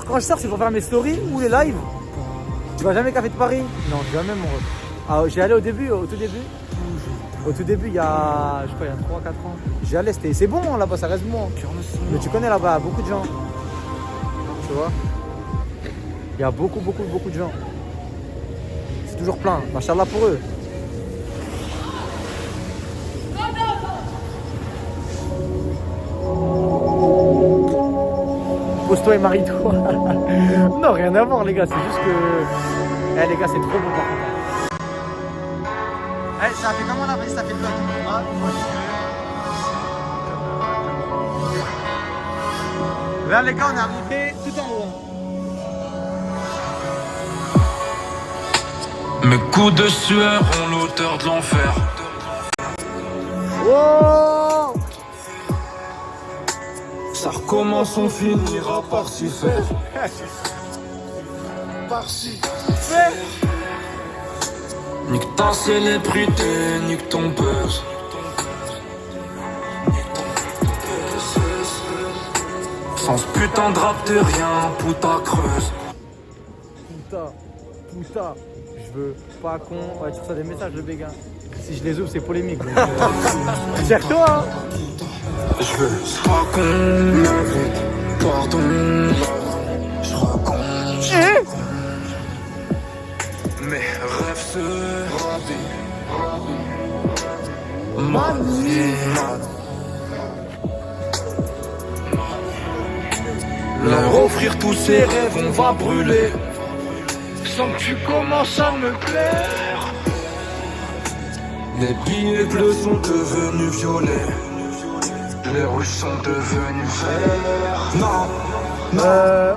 quand je sors, c'est pour faire mes stories ou les lives. Tu vas jamais Café de Paris? Non, jamais, mon ref. Ah, j'y allais au tout début. Au tout début, il y a, je crois, il y a 3-4 ans. J'y allais, c'est bon, hein, là-bas, ça reste bon. Mais tu connais là-bas, beaucoup de gens. Tu vois? Il y a beaucoup de gens. C'est toujours plein. Machallah pour eux. Pose-toi et marie-toi. Non, rien à voir, les gars. C'est juste que. Eh, les gars, c'est trop bon par contre. Eh, ça fait comment là? Vas-y, ça fait le bloc. Ah, là, les gars, on est arrivé tout en haut. Mes coups de sueur ont l'odeur de l'enfer. Oh! Ça recommence, on finira par s'y faire. Par s'y faire. Nique ta célébrité, nique ton buzz. Sans ce putain de rap, t'es rien, putain creuse. Putain, je veux pas qu'on. Ouais, tu reçois des messages, le béguin. Si je les ouvre, c'est polémique. Serre-toi, hein. Je veux pas qu'on pardon. Je crois qu'on mes rêves se ravient. Leur offrir tous ces rêves, on va brûler. Sans que tu commences à me plaire. Les billets bleus sont devenus violets. Les rouges sont devenus verts. Non.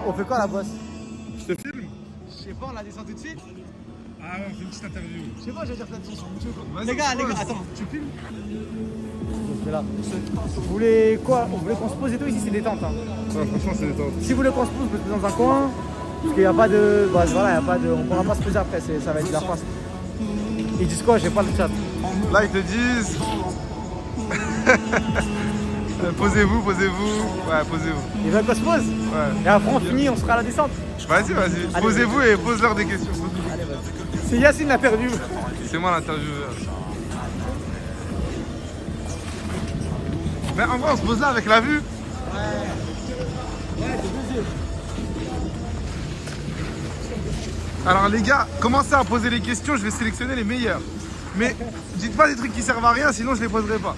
On fait quoi la bosse? Je te filme? Je sais pas, on la descend tout de suite? Ah ouais, on fait une petite interview. Je sais pas, je vais dire ça dessus. Vas-y, Les gars, pose. attends, tu filmes? Je fais là. Vous voulez quoi? On voulait qu'on se pose et tout, ici c'est détente. Hein. Ouais, franchement, c'est détente. Si vous voulez qu'on se pose, on peut se poser dans un coin. Parce qu'il n'y a pas de. Bah voilà, il y a pas de. On pourra pas se poser après, ça va être la face. Ils disent quoi? J'ai pas le chat. Là, ils te disent. Posez-vous. Ouais, posez-vous. Ils veulent qu'on se pose? Ouais. Et après on finit, on sera à la descente. Vas-y. Allez, Posez-vous et pose-leur des questions. Allez, vas-y. C'est Yacine l'interview. C'est moi l'intervieweur. Mais en vrai, on se pose là avec la vue. Alors les gars, commencez à poser les questions, je vais sélectionner les meilleurs. Mais dites pas des trucs qui servent à rien, sinon je les poserai pas.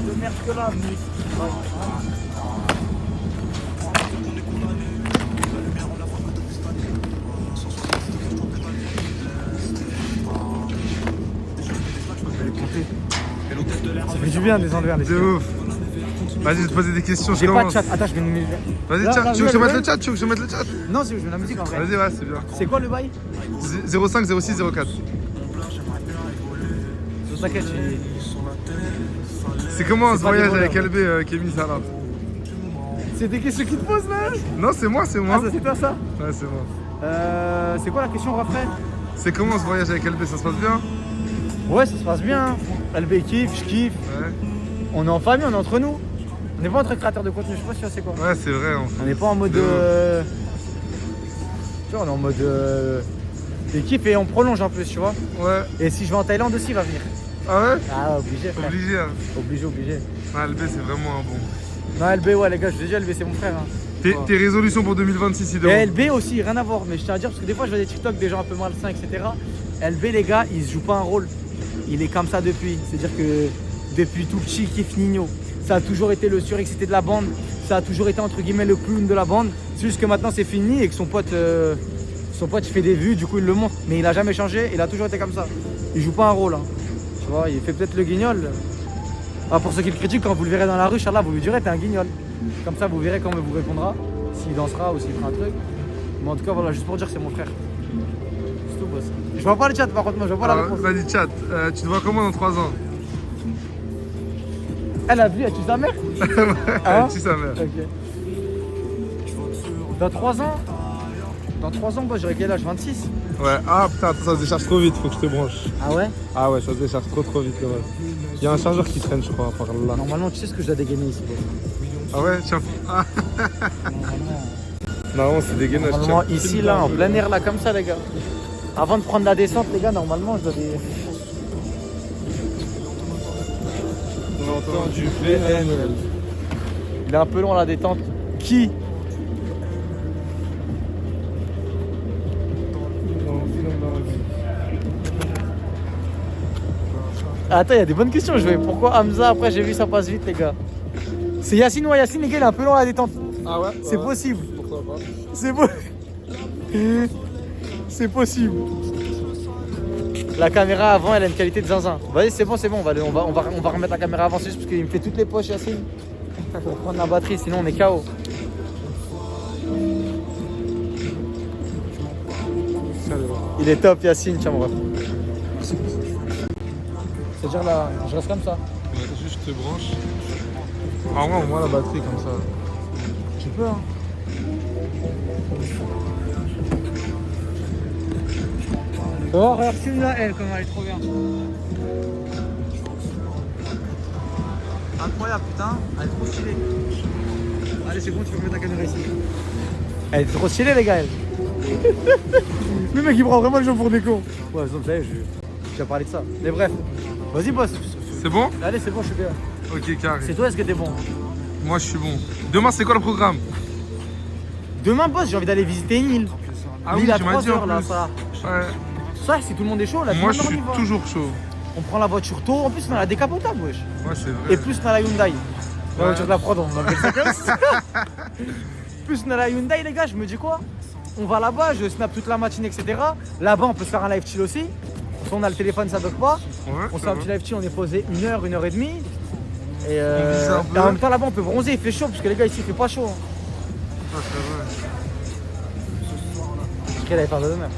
De merde que là. Ça fait du bien de descendre vers les C'est ouf. Vas-y, je vais te poser des questions, je J'ai pas de commence. chat. Attends, je vais nous mettre. Vas-y, Là, tiens, là, tu veux que je là, mette là. le chat? Tu veux que je mette le chat? Non, si je mets la musique en vrai. Vas-y, ouais, c'est bien. C'est quoi le bail? 05 06 04. T'inquiète, C'est comment ce pas des voyage voleurs. avec LB Kémy Salah? c'est des questions qui te posent là? Non, c'est moi. Ah, ça c'est toi ça? Ouais, c'est moi. C'est quoi la question, Raphaël? C'est comment ce voyage avec LB? Ça se passe bien? Ouais, ça se passe bien. LB kiffe, je kiffe. Ouais. On est en famille, on est entre nous. On n'est pas entre créateurs de contenu, je sais pas si tu vois c'est quoi. Ouais, c'est vrai. On n'est pas en mode. De Tu vois, on est en mode. Équipe et on prolonge en plus, tu vois. Ouais. Et si je vais en Thaïlande aussi, il va venir. Ah ouais? Ah, obligé, frère. Obligé, hein. Obligé. Ouais, LB, c'est vraiment un bon. Non, LB, ouais, les gars, je vous ai dit, LB, c'est mon frère. Hein. Tes résolutions pour 2026, il Et LB aussi, rien à voir. Mais je tiens à dire, parce que des fois, je vois des TikTok des gens un peu malsains, etc. LB, les gars, il se joue pas un rôle. Il est comme ça depuis. C'est-à-dire que depuis tout petit, il kiffe Nino. Ça a toujours été le surexcité de la bande. Ça a toujours été, entre guillemets, le clown de la bande. C'est juste que maintenant, c'est fini et que son pote, il fait des vues, du coup, il le montre. Mais il a jamais changé, il a toujours été comme ça. Il joue pas un rôle. Hein. Tu vois, il fait peut-être le guignol. Ah, pour ceux qui le critiquent, quand vous le verrez dans la rue, Inch'Allah, vous lui direz t'es un guignol. Comme ça, vous verrez comment il vous répondra, s'il dansera ou s'il fera un truc. Mais en tout cas, voilà, juste pour dire que c'est mon frère. C'est tout, boss. Je vois pas le chat, par contre, moi, je vois pas la réponse. Vas-y, chat. Tu te vois comment dans 3 ans? Elle a vu, elle tue sa mère. Hein? Tu sa mère. Ok. Dans 3 ans, boss, j'aurais quel âge? 26? Ouais, ah putain, attends, ça se décharge trop vite, faut que je te branche. Ah ouais? Ah ouais, ça se décharge trop vite, le reste. Il y a un chargeur qui traîne, je crois, par là. Normalement, tu sais ce que je dois dégainer ici, boss. Ah ouais, tiens. Ah. Non, c'est dégainage. Normalement, ici, là, en plein air, là, comme ça, les gars. Avant de prendre la descente, les gars, normalement, je dois des... Du PN. Il est un peu long, la détente. Qui? Attends, il y a des bonnes questions. Pourquoi Hamza? Après, j'ai vu ça passe vite, les gars. C'est Yacine, ouais, Yacine, les gars, il est un peu long, la détente. Ah ouais? C'est possible. Pourquoi pas? C'est beau. C'est possible. La caméra avant, elle a une qualité de zinzin. Vas-y, c'est bon, on va remettre la caméra avant, c'est juste parce qu'il me fait toutes les poches, Yacine. Pour prendre la batterie, sinon on est KO. Il est top, Yacine, tiens, mon ref. C'est-à-dire là, je reste comme ça. Ouais, juste je te branche. Ah ouais, on voit la batterie comme ça. Tu peux, hein. Oh, regarde celui-là, elle, comment elle est trop bien. Incroyable, putain. Elle est trop stylée. Allez, c'est bon, tu peux mettre la caméra ici. Elle est trop stylée, les gars, elle. Le mec, il prend vraiment le jeu pour des cons. Ouais, donc là, j'ai déjà parlé de ça. Mais bref, vas-y, boss. C'est bon? Allez, c'est bon, je suis bien. Ok, carré. C'est toi, est-ce que t'es bon? Moi, je suis bon. Demain, c'est quoi le programme? Demain, boss, j'ai envie d'aller visiter une île. Ah L'île oui, à tu m'as 3 dit en heures, là, plus. ça. Ouais. Ça, si tout le monde est chaud, là, Moi, tout je le monde suis y va. toujours chaud. On prend la voiture tôt, en plus, on a la décapotable, wesh. Ouais, c'est vrai. Et plus on a la Hyundai. La voiture de la prod, on appelle ça comme ça. Plus on a la Hyundai, les gars, je me dis quoi? On va là-bas, je snap toute la matinée, etc. Là-bas, on peut se faire un live chill aussi. Si on a le téléphone, ça bloque pas. Ouais, On se ça fait un petit live chill, on est posé 1 heure, 1 heure et demie. Et, vise un peu. et en même temps, là-bas, on peut bronzer, il fait chaud, parce que les gars, ici, il fait pas chaud. Ouais, c'est vrai. Quelle avait faire de demain.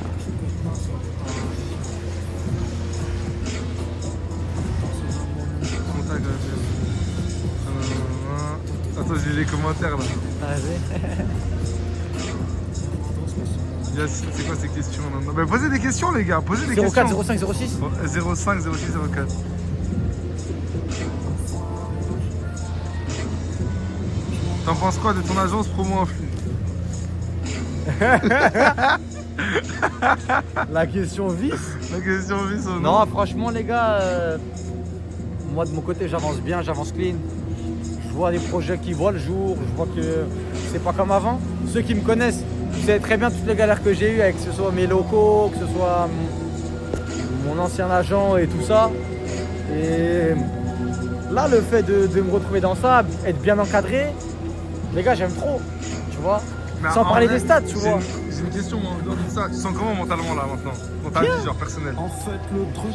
Contact, attends, j'ai les commentaires là. Vas-y. Yes, c'est quoi ces questions? Non, mais posez des questions, les gars, posez des 04, questions. 05, 06. 05 06 04. T'en penses quoi de ton agence promo en flux? La question vice. La question vise au Non, franchement, les gars, moi de mon côté, j'avance bien, j'avance clean. Je vois des projets qui voient le jour, je vois que c'est pas comme avant. Ceux qui me connaissent, vous savez très bien toutes les galères que j'ai eues, avec que ce soit mes locaux, que ce soit mon ancien agent et tout ça. Et là, le fait de me retrouver dans ça, être bien encadré, les gars, j'aime trop, tu vois. Mais Sans en parler vrai, des stats, tu vois. J'ai une question, moi, en dehors de ça. Tu sens comment mentalement là maintenant? Dans ta vie, genre personnelle?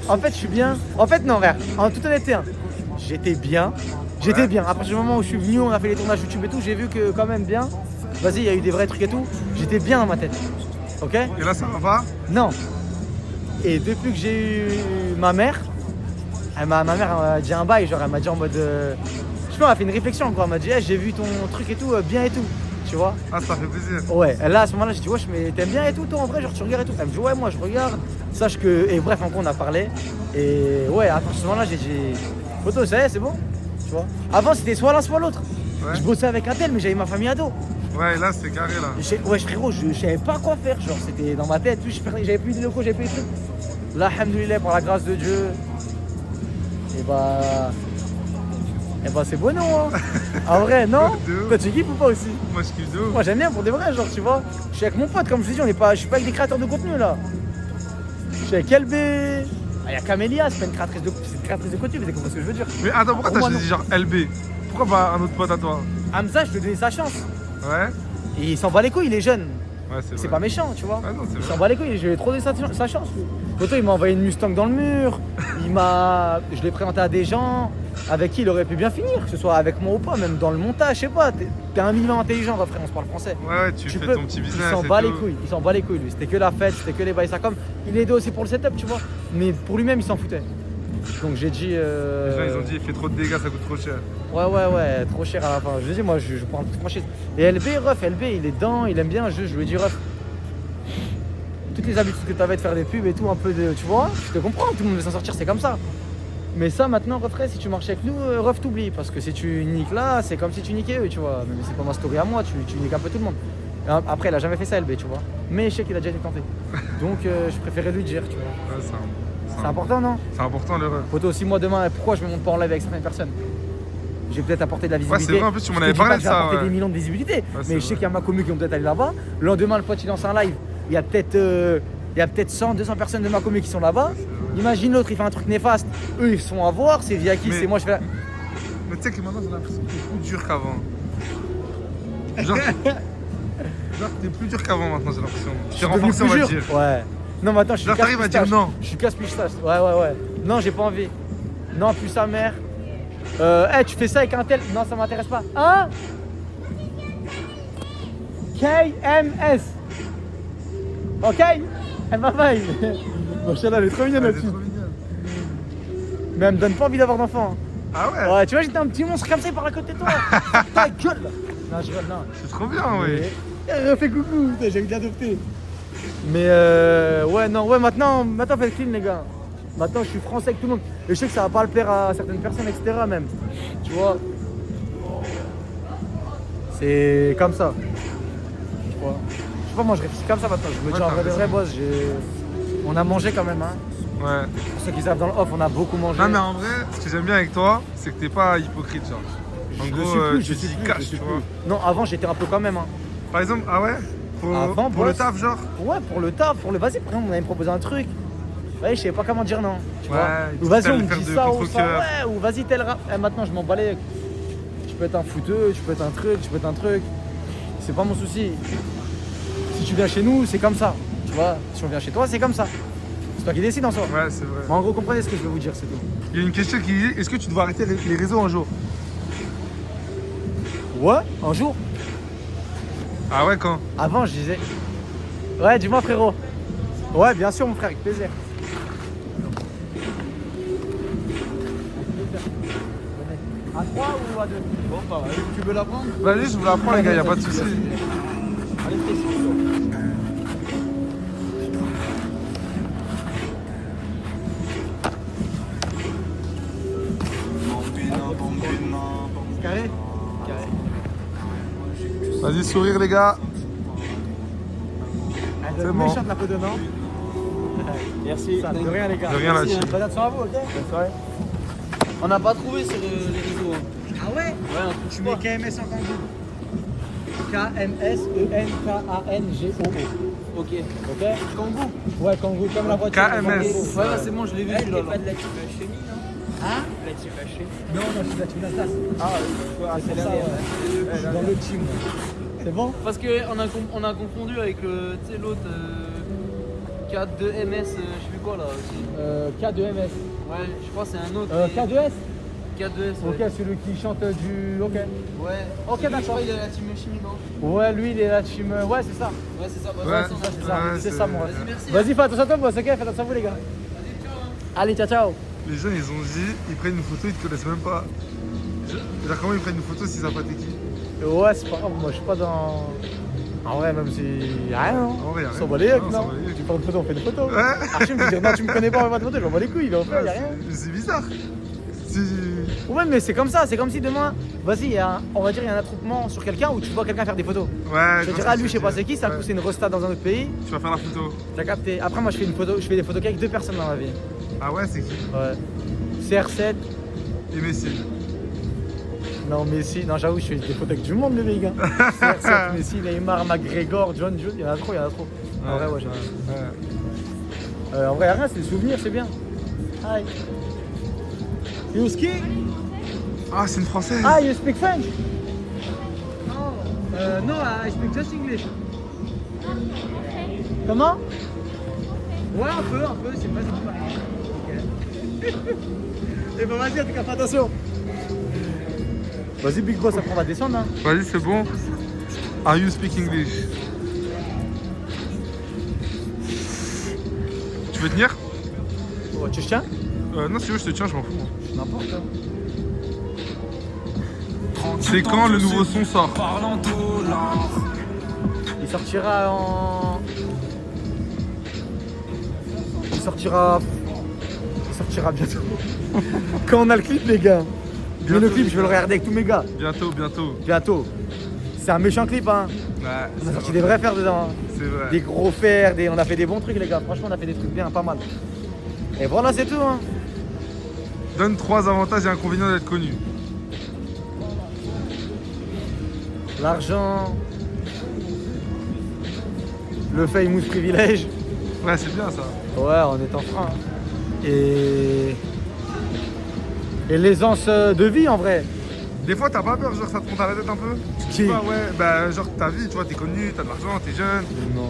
En fait, je suis bien. En fait, non, frère. En toute honnêteté, hein, j'étais bien. J'étais bien. À partir du moment où je suis venu, on a fait les tournages YouTube et tout, j'ai vu que quand même bien. Vas-y, il y a eu des vrais trucs et tout. J'étais bien dans ma tête. Ok? Et là, ça va pas? Non. Et depuis que j'ai eu ma mère, ma mère elle m'a dit un bail, genre elle m'a dit en mode. Je sais pas, elle a fait une réflexion quoi. Elle m'a dit, hey, j'ai vu ton truc et tout, bien et tout. Tu vois? Ah, ça fait plaisir. Ouais, et là à ce moment-là, j'ai dit, wesh, mais t'aimes bien et tout, toi en vrai, genre tu regardes et tout. Elle me dit, ouais, moi je regarde. Sache que. Et bref, encore on a parlé. Et ouais, à ce moment-là, j'ai dit, photo, ça y est, c'est bon. Tu vois? Avant, c'était soit l'un, soit l'autre. Ouais. Je bossais avec un tel, mais j'avais ma famille ado. Ouais, là, c'est carré là. Ouais, frérot, je savais pas quoi faire. Genre, c'était dans ma tête, j'avais plus de locaux, j'avais plus de trucs. Là, alhamdoulilah, par la grâce de Dieu. Et bah. Et bah, c'est bon, non? Hein. En vrai, non? De ouf. Toi, tu kiffes ou pas aussi? Moi, je kiffe de ouf. Moi j'aime bien pour des vrais, genre tu vois. Je suis avec mon pote, comme je te dis, je suis pas avec des créateurs de contenu là. Je suis avec LB. Il y a Camélia, c'est pas une créatrice de contenu, vous comprenez ce que je veux dire. Mais attends, pourquoi t'as Moi, choisi genre LB? Pourquoi pas un autre pote à toi? Hamza, je lui ai donné sa chance. Ouais? Et il s'en bat les couilles, il est jeune. Ouais, c'est C'est vrai. pas méchant, tu vois. Ah non, c'est Il vrai. s'en bat les couilles, je lui ai trop donné sa chance. Lui. Poto, il m'a envoyé une Mustang dans le mur. Je l'ai présenté à des gens avec qui il aurait pu bien finir, que ce soit avec moi ou pas, même dans le montage, je sais pas. T'es un minimum intelligent, va frère, on se parle français. Ouais, tu fais ton petit business. Il s'en bat les couilles, lui. C'était que la fête, c'était que les bails, ça comme. Il aidait aussi pour le setup, tu vois. Mais pour lui-même, il s'en foutait. Donc j'ai dit. Les gens, ils ont dit, il fait trop de dégâts, ça coûte trop cher. Ouais, trop cher à la fin. Je lui ai dit, moi, je prends un truc franchise. Et LB, il est dedans, il aime bien, je lui ai dit, ref. Toutes les habitudes que tu avais de faire des pubs et tout, un peu de. Tu vois, je te comprends, tout le monde veut s'en sortir, c'est comme ça. Mais ça, maintenant, refrais, si tu marches avec nous, ref, t'oublies. Parce que si tu niques là, c'est comme si tu niquais eux, tu vois. Mais c'est pas ma story à moi, tu niques un peu tout le monde. Et après, il a jamais fait ça, LB, tu vois. Mais je sais qu'il a déjà été tenté. Donc, je préférais lui dire, tu vois. Ouais, c'est important, non? C'est important, le ref. Photo aussi, moi, demain, pourquoi je me monte pas en live avec certaines personnes? J'ai peut-être apporté de la visibilité. Ouais, c'est vrai, en plus, tu m'en avais parlé de ça. J'ai apporté des millions de visibilité. Ouais, mais je sais qu'il y a ma commu qui vont peut-être aller là-bas. Le lendemain, le pote, il lance un live. Il y a peut-être 100, 200 personnes de ma commu qui sont là-bas. Imagine l'autre, il fait un truc néfaste. Eux, ils sont à voir. C'est via qui? C'est moi, je fais. Mais tu sais que maintenant, j'ai l'impression que t'es plus dur qu'avant. Genre, t'es plus dur qu'avant maintenant, j'ai l'impression. Tu t'es renforcé, on va dire. Ouais. Non, mais attends, je suis casse-pistache. T'arrives à dire non. Je suis casse-pistache. Ouais. Non, j'ai pas envie. Non, plus sa mère. Tu fais ça avec un tel. Non, ça m'intéresse pas. Hein? KMS. Ok? Elle m'a failli. Bon, elle est trop mignonne là-dessus. Mais elle me donne pas envie d'avoir d'enfant. Ah ouais? Ouais, tu vois, j'étais un petit monstre comme ça par à côté de toi. Ta gueule. Non, je rigole, non. C'est trop bien, ouais. Refais coucou, j'ai envie d'adopter. Mais maintenant faites clean, les gars. Maintenant, je suis français avec tout le monde. Et je sais que ça va pas le plaire à certaines personnes, etc. même. Tu vois. C'est comme ça. Tu vois. Je sais pas, moi je réfléchis comme ça maintenant. Je me dis en vrai de vrai, boss, on a mangé quand même, hein. Ouais. Pour ceux qui savent dans le off, on a beaucoup mangé. Non, mais en vrai, ce que j'aime bien avec toi, c'est que t'es pas hypocrite, genre. En gros, tu dis cash, tu vois. Non, avant j'étais un peu quand même, hein. Par exemple, ah ouais? Pour le taf, genre? Ouais, pour le taf, pour le. Vas-y, par exemple, on avait proposé un truc. Ouais, je sais pas comment dire non. Tu vois. Ouais, Ou vas-y, on me faire dit de ça ou contre-cœur. ça. Ouais, ou vas-y, tel rap. Maintenant, je m'en bats les. Tu peux être un fouteux, tu peux être un truc. C'est pas mon souci. Si tu viens chez nous, c'est comme ça. Tu vois, si on vient chez toi, c'est comme ça. C'est toi qui décides en soi. Ouais, c'est vrai. Mais en gros, comprenez ce que je veux vous dire, c'est tout. Il y a une question qui dit, est-ce que tu dois arrêter les réseaux un jour? Ouais, un jour. Ah ouais, quand? Avant, je disais. Ouais, dis-moi, frérot. Ouais, bien sûr, mon frère, avec plaisir. À 3 ou à 2? Bon, bah, tu veux la prendre? Vas-y, je vous la prends, les gars, y'a pas de soucis. Allez, précis. Carré? Vas-y, sourire, les gars. C'est bon. méchante la photo, non? Merci. Ça, de rien, les gars. De rien, la Merci, team. bonne attention à vous, ok? Bonne soirée. On n'a pas trouvé sur les réseaux. Ah ouais? Ouais, Tu mets KMS en Kangoo. KMSENKANGOO. ok. Ok? Kangoo. Ouais, Kangoo, comme la voiture. KMS. Ouais, c'est bon, je l'ai vu T'es celui-là. pas de la team Hachemi, non? Hein? La team Hachemi. Non, non, je suis la team Atlas. Ah, C'est pour ça, ouais. Je suis dans le team. C'est bon? parce qu'on a confondu avec le, tu sais, l'autre 4-2-MS, je sais plus quoi là aussi. K2MS. Ouais, je crois que c'est un autre. K2S? 4-2-S. Ok, celui qui chante du. Ok. Ouais. Ok, Lui, je d'accord. crois qu'il est à la team chimie, non? Ouais, lui, il est la team. Ouais, c'est ça. Ouais, c'est ça. Ouais, C'est ça, ouais, c'est ça, mon ref. Vas-y, merci. Vas-y, fais attention à toi, boss, ok? Fais attention à vous, les gars. Allez, ciao, ciao. Les jeunes, ils ont dit, ils prennent une photo, ils te connaissent même pas. Genre, comment ils prennent une photo s'ils savent pas t'es qui? Ouais, c'est pas grave, moi je suis pas dans. En vrai, même si. Rien, non? En vrai, y'a On rien. s'en bat les couilles, Non, on s'en non? bat les couilles. Tu prends une photo, on fait des photos. Ouais. Archie me dit, non, tu me connais pas, on fait pas de photos, j'en bats les couilles, mais en fait, y'a rien. C'est bizarre. Ouais, mais c'est comme ça, c'est comme si demain, vas-y, on va dire, il y a un attroupement sur quelqu'un où tu vois quelqu'un faire des photos. Ouais. Je te dirais, lui, je sais pas c'est qui, ça le coup, c'est une resta dans un autre pays. Tu vas faire la photo. T'as capté. Après, moi, je fais des photos qu'avec 2 personnes dans ma vie. Ah ouais, c'est qui? Ouais. CR7. Et Messi. Non, Messi, non, j'avoue, je fais des photos avec du monde, le mec. CR7, Messi, Neymar, McGregor, John, il y en a trop, En vrai, ouais, Ouais. en vrai, rien, c'est le souvenir, c'est bien. Hi. You ski? Ah, c'est une française. Ah, you speak French? No, I speak just English. Comment? Ouais, un peu, c'est pas pareil. Et bah vas-y, en tout cas, fais attention. Vas-y, Big Boss, après on va descendre. Hein. Vas-y, c'est bon. Are you speak English? Tu veux tenir? Ouais, tu tiens? Non, si tu veux, je te tiens, je m'en fous. N'importe. C'est quand le nouveau son sort? Il sortira en. Il sortira bientôt. Quand on a le clip, les gars. Mais le clip, je vais le regarder avec tous mes gars. Bientôt. C'est un méchant clip, hein. Ouais, On a sorti des vrais fers dedans. Hein. c'est vrai. Des gros fers, on a fait des bons trucs, les gars. Franchement, on a fait des trucs bien, pas mal. Et voilà, c'est tout, hein. Donne 3 avantages et inconvénients d'être connu. L'argent. Le famous privilège. Ouais, c'est bien ça. Ouais, on est en frein. Et l'aisance de vie, en vrai. Des fois, t'as pas peur, genre ça te monte à la tête un peu? Tu te dis pas, ouais, bah, genre ta vie, tu vois, t'es connu, t'as de l'argent, t'es jeune. Non.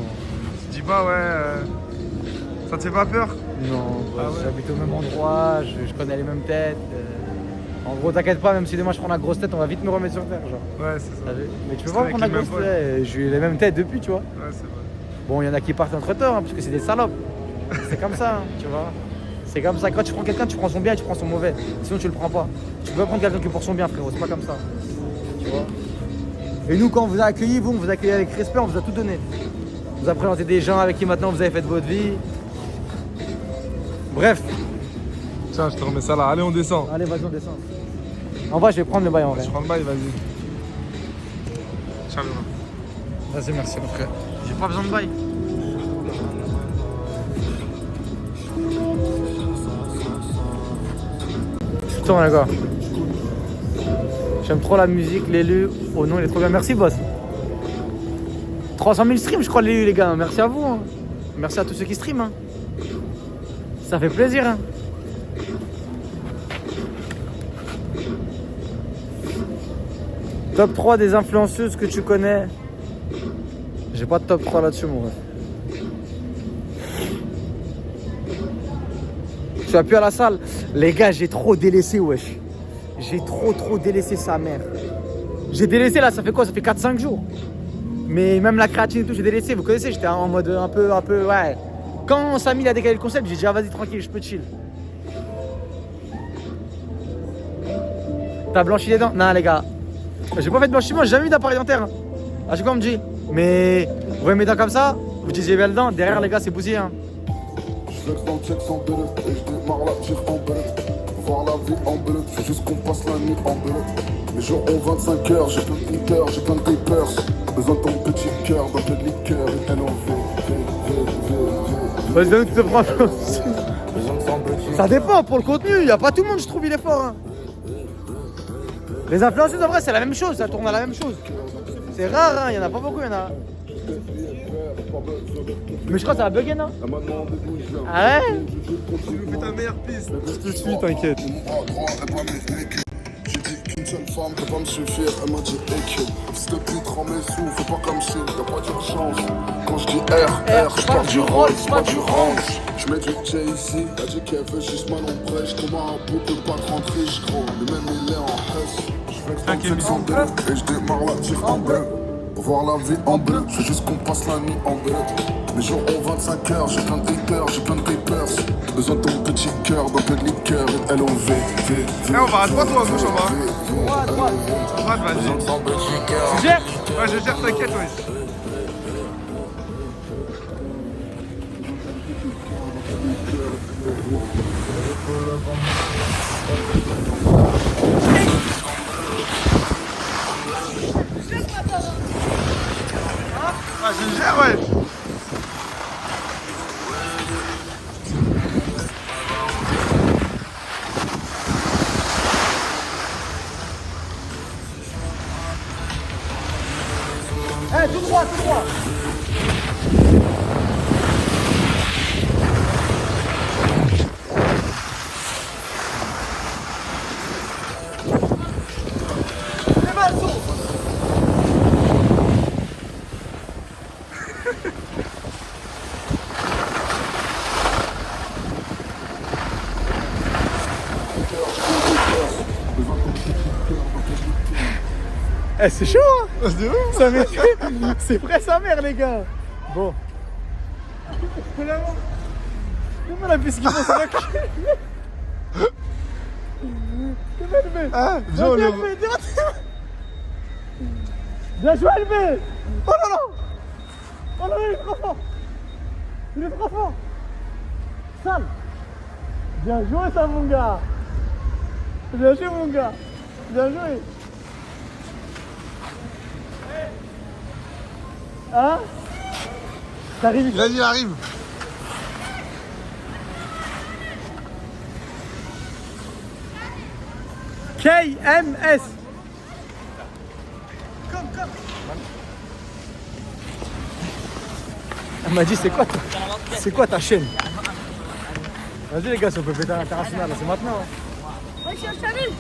Tu te dis pas, ouais, ça te fait pas peur? Non, Ah ouais. j'habite au même endroit, je connais les mêmes têtes. En gros, t'inquiète pas, même si demain je prends la grosse tête, on va vite me remettre sur terre, genre. Ouais, c'est ça. T'as vu? Mais tu peux C'est pas avec prendre la les mêmes grosse tête, j'ai eu les mêmes têtes depuis, tu vois. Ouais, c'est vrai. Bon, il y en a qui partent entre temps, hein, parce que c'est des salopes. C'est comme ça, hein, tu vois. C'est comme ça, quand tu prends quelqu'un, tu prends son bien et tu prends son mauvais. Sinon, tu le prends pas. Tu peux pas prendre quelqu'un que pour son bien, frérot, c'est pas comme ça. Tu vois. Et nous, quand on vous a accueillis, on vous a accueilli avec respect, on vous a tout donné. On vous a présenté des gens avec qui maintenant vous avez fait de votre vie. Bref. Tiens, je te remets ça là. Allez, on descend. Allez, vas-y, on descend. En vrai, je vais prendre le bail en vrai. Je prends le bail, vas-y. Ciao, Vas-y, merci, mon frère. J'ai pas besoin de bail. Putain, les gars. J'aime trop la musique, l'élu. Oh non, il est trop bien. Merci, boss. 300 000 streams, je crois, l'élu, les gars. Merci à vous. Hein. Merci à tous ceux qui streament. Hein. Ça fait plaisir. Hein. Top 3 des influenceuses que tu connais. J'ai pas de top 3 là-dessus, mon ref. Tu as pu à la salle? Les gars, j'ai trop délaissé, wesh. J'ai trop délaissé sa mère. J'ai délaissé là, ça fait quoi? Ça fait 4-5 jours. Mais même la créatine et tout, j'ai délaissé. Vous connaissez, j'étais en mode un peu, ouais. Quand Samy a décalé le concept, j'ai dit, ah, vas-y, tranquille, je peux chill. T'as blanchi les dents? Non, les gars. J'ai pas fait de blanchiment, j'ai jamais eu d'appareil dentaire. Hein. À chaque fois, on me dit. Mais vous voyez mes dents comme ça? Vous dites, j'ai bien le dent. Derrière, les gars, c'est bousillé. Hein. Je flex dans le check sans belette et je démarre la tire en belette. Voir la vie en belette, faut juste qu'on passe la nuit en belette. Mes jours ont 25 heures, j'ai plein de hitters, j'ai plein de papers. Besoin de ton petit cœur, d'un peu de liqueur et LOV. Vas-y, donne tout prends. Ça dépend pour le contenu, y a pas tout le monde, je trouve, il est fort. Hein. Les influenceurs, en vrai, c'est la même chose, ça tourne à la même chose. C'est rare, hein, y en a pas beaucoup, y en a. Mais je crois que ça va bugger, non? Ah ouais? Tu nous fais ta meilleure piste. Tout de suite, t'inquiète. J'ai dit qu'une seule femme peut pas me suffire, elle m'a dit équipe. Fils de pute, rends mes sous, fais pas comme si, y'a pas d'urgence. Quand je dis R, je parle du Rolls, pas du range. Je mets du J ici, elle dit qu'elle veut juste mal en brèche. Comme un bout de pas de rentrer, je gros, le même il est en hesse. Je flex dans le check sans bleu, et je démarre la tire en bleu. Voir la vie en bleu, je veux juste qu'on passe la nuit en bleu. Mes jours ont 25 heures, j'ai plein de hitters, j'ai plein de papers. Besoin de ton petit cœur, d'un peu de liqueur et LOV. Eh, on va à droite ou à gauche en bas? À droite. À droite, vas-y. Tu gères? Ouais, je gère, t'inquiète, ouais. Ah, je gère, ouais. Eh, tout droit, tout droit. Eh, c'est chaud, hein. C'est ouf. Sa mère. C'est vrai sa mère, les gars. Bon. Comment la puce qui pense là? Ah, viens, on le... Bien joué, LB. Oh là là. Oh là là, il est trop fort. Il est trop fort. Sale. Bien joué, ça, mon gars. Bien joué, mon gars. Bien joué. Hein? T'arrives. Vas-y, il arrive. KMS. Elle m'a dit c'est quoi ta chaîne? Vas-y les gars, si on peut péter à l'international, c'est maintenant. Ouais, je suis au salut.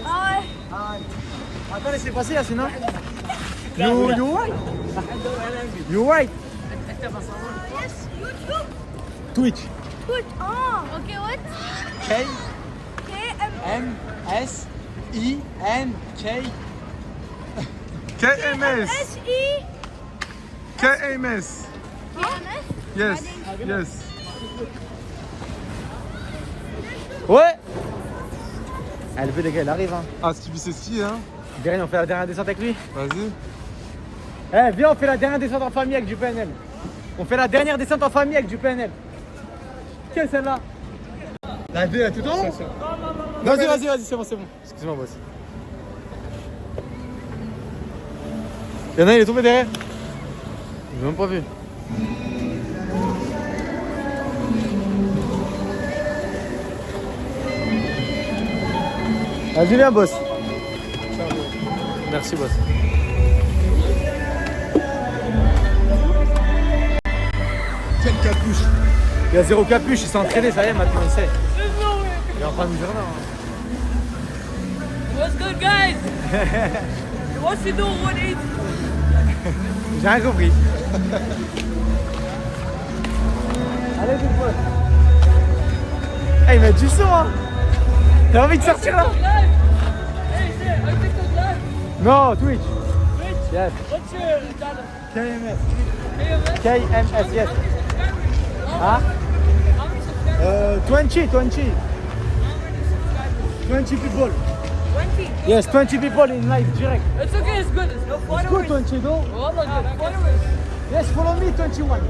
Ah ouais. Attends, laissez passer là, sinon. You right? You right? Yes, YouTube. Twitch. Good. Oh, okay, what? K KM. M S I N K. KMS. S-I. KMS. KMS. Yes. Yes. Ouais. Elle veut les gars, elle arrive hein. Ah, Skibi, c'est ski, hein. Dernier, on fait la dernière descente avec lui. Vas-y. Eh, viens, on fait la dernière descente en famille avec du PNL. On fait la dernière descente en famille avec du PNL. Quelle celle-là? La deux, tout en haut. Vas-y, c'est bon. Excuse-moi, boss. Y'en a, il est tombé derrière. J'ai même pas vu. Vas-y, viens, boss. Merci, boss. Quelle capuche. Il y a zéro capuche, il s'est entraîné, ça y est, maintenant il sait. Il est en train de me dire non. What's good, guys? What's he doing 180? J'ai rien compris. Allez, big boss. Eh, il met du son, hein. T'as envie de sortir là? Live? Hey, shit, I TikTok live. Non, Twitch. Twitch? Yes. What's your channel? KMS. KMS? KMS, yes. Huh? How many subscribers? 20. 20 people. 20. Yes, 20 people in live, direct. It's okay, it's good. It's no It's followers. good, 20 though. Oh, no, good. Followers. Yes, follow me, 21.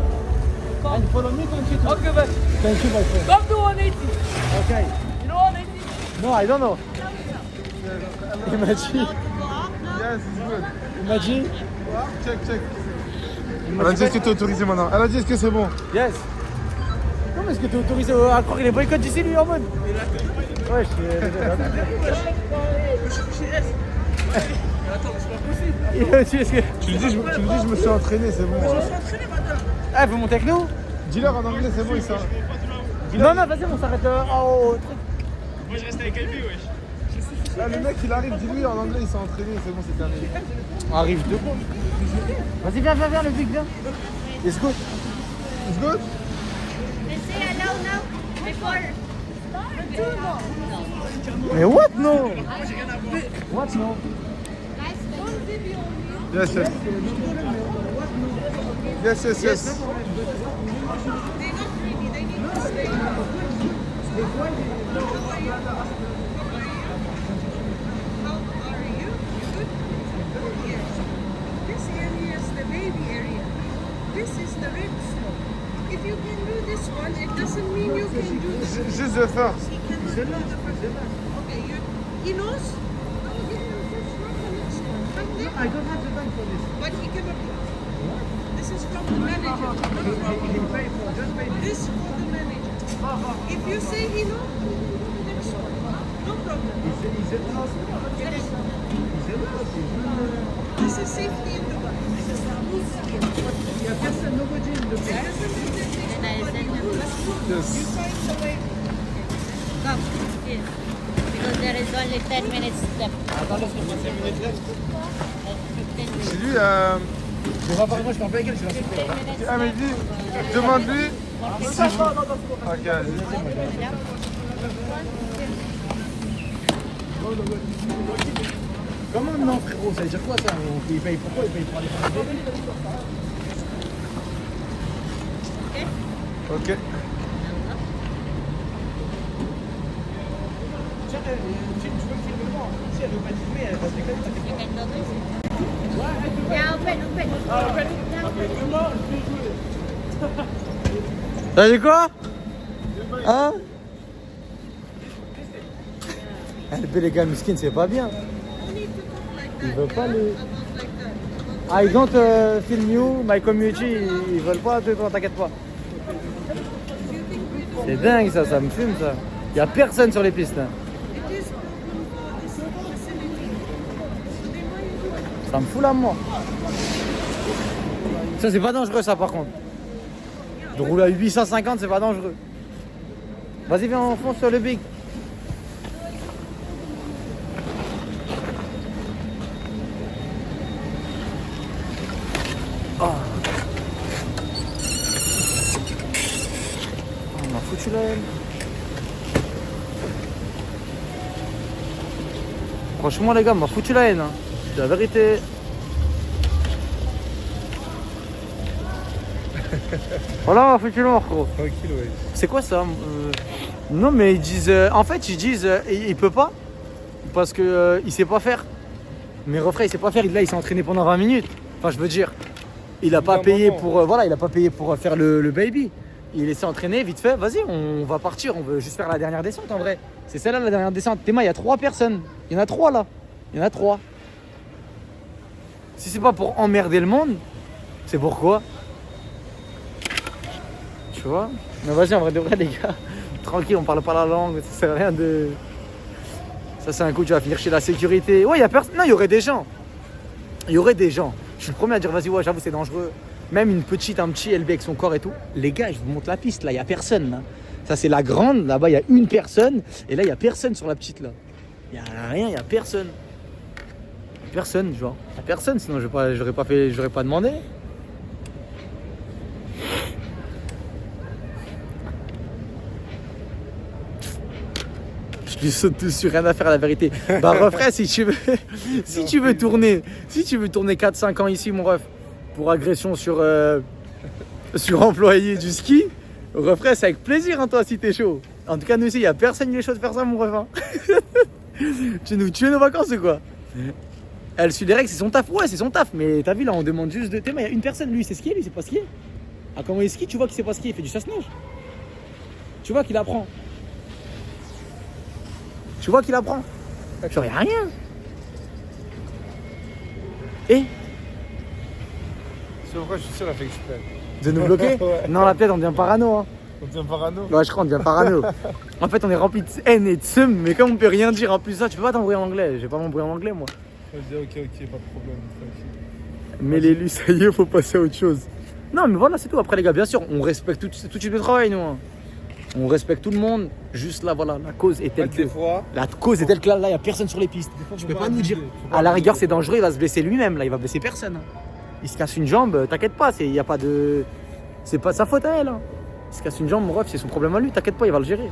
And follow me, 22. Okay, but Thank you, my friend. come to 180. Okay. You know 180? No, I don't know. Il m'a dit. Yes, it's good. Il m'a dit. Check. Elle a dit est-ce que t'es autorisé maintenant. Elle a dit est-ce que c'est bon. Yes. Comment est-ce que t'es autorisé à croire qu'il est boycott d'ici lui en mode? Ouais, il m'a dit est-ce que. Tu lui dis je me suis entraîné, c'est bon. Ah, vous montez avec nous? Dis-leur en anglais, c'est bon, il s'arrête. Non, vas-y, on s'arrête au truc. Moi je reste avec lui, wesh. Là, le mec il arrive, dis-lui en anglais, il s'est entraîné, c'est bon, c'est terminé. On arrive de bon. Vas-y, viens, le big, viens. It's good. It's good? They say hello now before. Mais what no? What no? Guys, don't video me. Yes. This area is the baby area. This is the red snow. If you can do this one, it doesn't mean you can do this. Juste de faire. He cannot do the first one. Okay, he knows? No, give him first one, the next one. Come there. I don't have the time for this. But he cannot do it. This is from the manager. This for the manager. If you say he knows, he will do the next one. No problem. Yes. This is safety in the bus. This is rules here. Il y a personne, nobody in the There is a Yes. You find the way. Come here. Because there is only 10 minutes left. C'est lui, Je vais pas moi, je parle pas avec elle, je vais la ah mais dis, demande-lui si vous... Ok, vas-y. Comment non, frérot? Ça veut dire quoi ça? Il paye pourquoi? Il paye pour aller faire le bébé? Ok. Tiens, tu peux me filmer moi? Si elle veut pas te filmer, elle va se décaler. T'as dit quoi? Hein? Le bébé, les gars, miskin, c'est pas bien. Ils veulent pas les. I don't film you, my community, ils veulent pas, toi, t'inquiète pas. C'est dingue ça, ça me fume ça. Y a personne sur les pistes là. Ça me fout la mort. Ça c'est pas dangereux ça par contre. De rouler à 850 c'est pas dangereux. Vas-y viens on fonce sur le big. Oh. On m'a foutu la haine. Franchement les gars, on m'a foutu la haine. Hein. C'est la vérité. Voilà, on m'a foutu le mort, gros. Tranquille, ouais. C'est quoi ça? Non, mais ils disent. En fait, ils disent. Il peut pas. Parce que il sait pas faire. Mais refrain, il sait pas faire. Là, il s'est entraîné pendant 20 minutes. Enfin, je veux dire. Il a pas payé pour. Voilà, il a pas payé pour faire le baby. Il s'est entraîné vite fait. Vas-y, on va partir. On veut juste faire la dernière descente en vrai. C'est celle-là la dernière descente. Théma, il y a 3 personnes. Il y en a 3 là. Il y en a 3. Si c'est pas pour emmerder le monde, c'est pourquoi? Tu vois? Mais vas-y, en vrai de vrai, les gars, tranquille, on parle pas la langue, ça sert à rien de. Ça, c'est un coup, tu vas finir chez la sécurité. Ouais, il y a personne. Non, il y aurait des gens. Il y aurait des gens. Je suis le premier à dire, vas-y, ouais, j'avoue, c'est dangereux. Même un petit LB avec son corps et tout. Les gars, je vous montre la piste, là, il y a personne. Là. Ça, c'est la grande. Là-bas, il y a une personne. Et là, il y a personne sur la petite, là. Il y a rien, il y a personne. Personne, genre. Il y a personne, sinon, j'aurais pas demandé. Je lui saute dessus, rien à faire à la vérité. Bah refrain, si tu veux tourner 4-5 ans ici mon ref pour agression sur employé du ski, refrain c'est avec plaisir hein, toi si t'es chaud. En tout cas nous ici il y a personne qui est chaud de faire ça mon ref. Hein. Tu nous tues nos vacances ou quoi? Elle suit les règles, c'est son taf. Ouais c'est son taf, mais t'as vu là on demande juste de thème, il y a une personne, lui il sait skier, lui il sait pas skier. Ah comment il skie, tu vois qu'il sait pas skier, il fait du chasse-neige. Tu vois qu'il apprend. Tu vois qu'il apprend. Genre, y'a rien. Et C'est pourquoi je suis sûr, elle a fait exprès. de nous bloquer? Ouais. Non, la tête, on devient parano. Hein. On devient parano. Ouais, je crois, on devient parano. En fait, on est rempli de haine et de seum, mais comme on peut rien dire en plus, ça, tu peux pas t'embrouiller en anglais. Je vais pas m'embrouiller en anglais, moi. Je dis, ok, pas de problème. Tranquille. Mais l'élu, ça y est, faut passer à autre chose. Non, mais voilà, c'est tout. Après, les gars, bien sûr, on respecte tout type de travail, nous. Hein. On respecte tout le monde. Juste là, voilà, la cause est telle que. La cause est telle que là, il n'y a personne sur les pistes. Tu peux pas nous dire. À la rigueur, c'est dangereux, il va se blesser lui-même. Là, il va blesser personne. Hein. Il se casse une jambe, t'inquiète pas, y a pas de. C'est pas sa faute à elle. Hein. Il se casse une jambe, mon ref, c'est son problème à lui, t'inquiète pas, il va le gérer.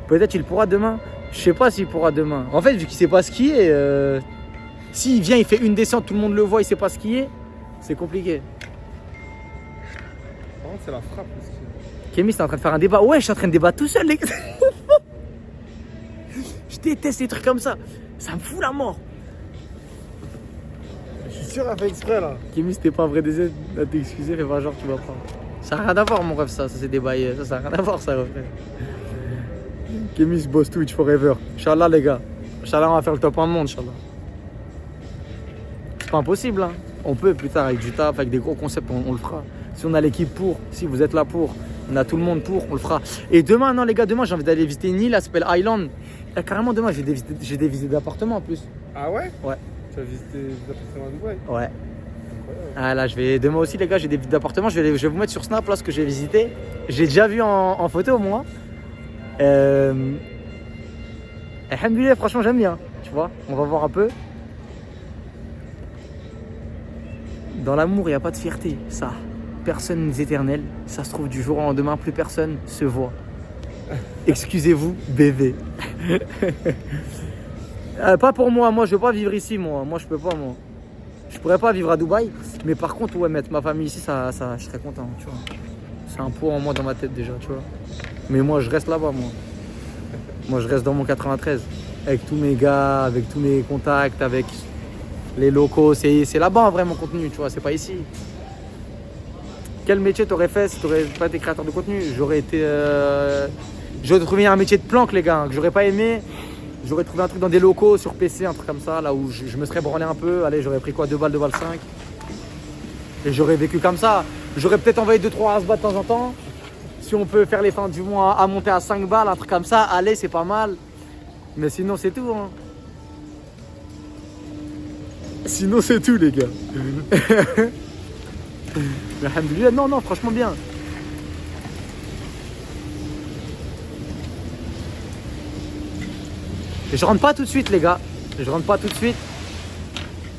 Peut-être il pourra demain. Je sais pas s'il pourra demain. En fait, vu qu'il sait pas skier, s'il vient, il fait une descente, tout le monde le voit, il sait pas skier, c'est compliqué. Par contre, c'est la frappe. Kémy, t'es en train de faire un débat. Ouais, je suis en train de débattre tout seul, les gars. Je déteste les trucs comme ça. Ça me fout la mort. Je suis sûr, elle a fait exprès là. Kémy, c'était pas un vrai désir à t'excuser, fais pas genre, tu vas pas. Ça n'a rien à voir, mon ref, ça c'est débaillé. Ça n'a rien à voir, ça, refait. Kémy, boss Twitch forever. Inch'Allah, les gars. Inch'Allah, on va faire le top 1 monde, Inch'Allah. C'est pas impossible, hein. On peut plus tard, avec du taf, avec des gros concepts, on le fera. Si on a l'équipe pour, si vous êtes là pour, on a tout le monde pour, on le fera. Et demain, non les gars, demain j'ai envie d'aller visiter une île, elle s'appelle Island. Et carrément demain j'ai des visites d'appartements en plus. Ah ouais? Ouais. Tu vas visiter des appartements à Dubaï? Ouais. Ah là, demain aussi les gars, j'ai des visites d'appartements, je vais vous mettre sur Snap là ce que j'ai visité. J'ai déjà vu en photo moi. Alhamdoulilah, franchement j'aime bien, tu vois, on va voir un peu. Dans l'amour, il n'y a pas de fierté, ça. Personne n'est éternel. Ça se trouve du jour au lendemain, plus personne se voit. Excusez-vous, bébé. Pas pour moi, je veux pas vivre ici, moi je peux pas, moi. Je pourrais pas vivre à Dubaï, mais par contre, ouais, mettre ma famille ici, ça je serais content, tu vois. C'est un poids en moi dans ma tête déjà, tu vois. Mais moi, je reste là-bas, moi. Moi, je reste dans mon 93, avec tous mes gars, avec tous mes contacts, avec les locaux. C'est là-bas, en vrai, mon contenu, tu vois, c'est pas ici. Quel métier t'aurais fait si t'aurais pas été créateur de contenu? J'aurais trouvé un métier de planque, les gars, que j'aurais pas aimé. J'aurais trouvé un truc dans des locaux, sur PC, un truc comme ça, là où je me serais branlé un peu. Allez, j'aurais pris quoi, 2 balles 5. Et j'aurais vécu comme ça. J'aurais peut-être envoyé 2-3 asbats de temps en temps. Si on peut faire les fins du mois à monter à 5 balles, un truc comme ça, allez, c'est pas mal. Mais sinon, c'est tout. Hein. Sinon, c'est tout, les gars. Mais alhamdoulilah, non, franchement bien. Et je rentre pas tout de suite, les gars. Je rentre pas tout de suite.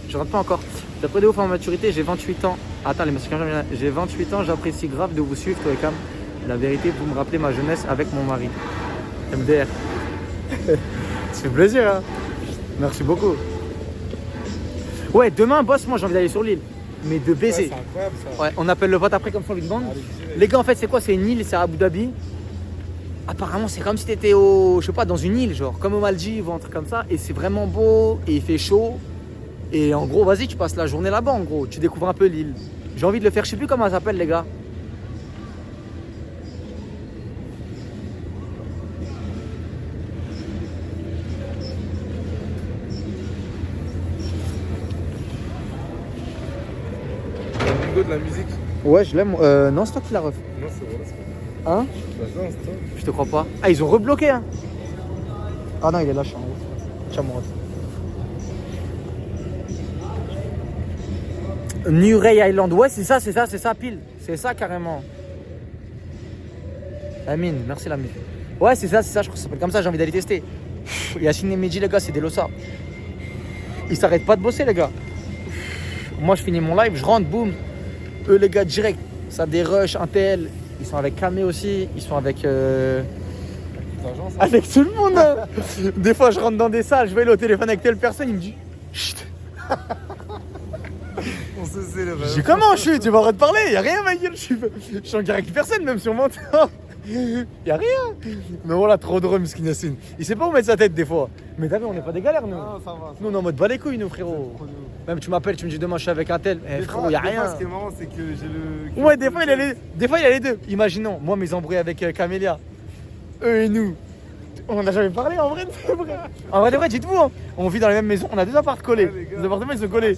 Je rentre pas encore. D'après de ouf en maturité, j'ai 28 ans. Attends, les messieurs, j'ai 28 ans, j'apprécie grave de vous suivre, toi et Cam. La vérité, vous me rappelez ma jeunesse avec mon mari. MDR. Ça fait plaisir, hein. Merci beaucoup. Ouais, demain, boss, moi j'ai envie d'aller sur l'île. Mais de baiser. C'est incroyable ça. Ouais, on appelle le pote après comme ça on lui demande. Les gars, en fait, c'est quoi? C'est une île, c'est à Abu Dhabi. Apparemment, c'est comme si t'étais je sais pas, dans une île, genre, comme aux Maldives ou un truc comme ça. Et c'est vraiment beau, et il fait chaud. Et en gros, vas-y, tu passes la journée là-bas, en gros. Tu découvres un peu l'île. J'ai envie de le faire, je sais plus comment ça s'appelle, les gars. Bingo de la musique. Ouais, je l'aime. Non, c'est toi qui la ref. Non, c'est vrai, c'est vrai. Hein? Bah, non, c'est toi. Je te crois pas. Ah, ils ont rebloqué, hein? Ah non, il est là, je suis en haut. Tiens, mon ref. New Ray Island. Ouais, c'est ça, pile. C'est ça, carrément. Amine, merci l'ami. Ouais, c'est ça, je crois que ça s'appelle comme ça, j'ai envie d'aller tester. Yacine et Mehdi, les gars, c'est des lossards. Ils s'arrêtent pas de bosser, les gars. Moi, je finis mon live, je rentre, boum. Eux, les gars, direct. Ça dérush, un tel. Ils sont avec Kamé aussi. Ils sont avec. Avec tout le monde. Hein. Des fois, je rentre dans des salles, je vais aller au téléphone avec telle personne, il me dit chut. On se célèbre. Je dis comment je suis? Tu vas arrêter de parler, y'a rien, ma gueule. Je suis en guerre avec personne, même sur mon temps. Y'a rien. Mais voilà, trop drôle, Miskin Yassine. Il sait pas où mettre sa tête des fois. Mais t'as vu, on n'est pas des galères, nous. Non, ça va. Nous, on est en mode bas les couilles, nous, frérot. Même tu m'appelles, tu me dis demain, je suis avec un tel. Eh, frérot, y'a rien. Ce qui est marrant, c'est que j'ai le. Ouais, des fois, il a les deux. Imaginons, moi, mes embrouilles avec Camélia. Eux et nous. On n'a jamais parlé en vrai de vrai. En vrai de vrai, dites-vous, hein, on vit dans la même maison, on a 2 apparts collés. Ouais, les appartements, ils sont collés.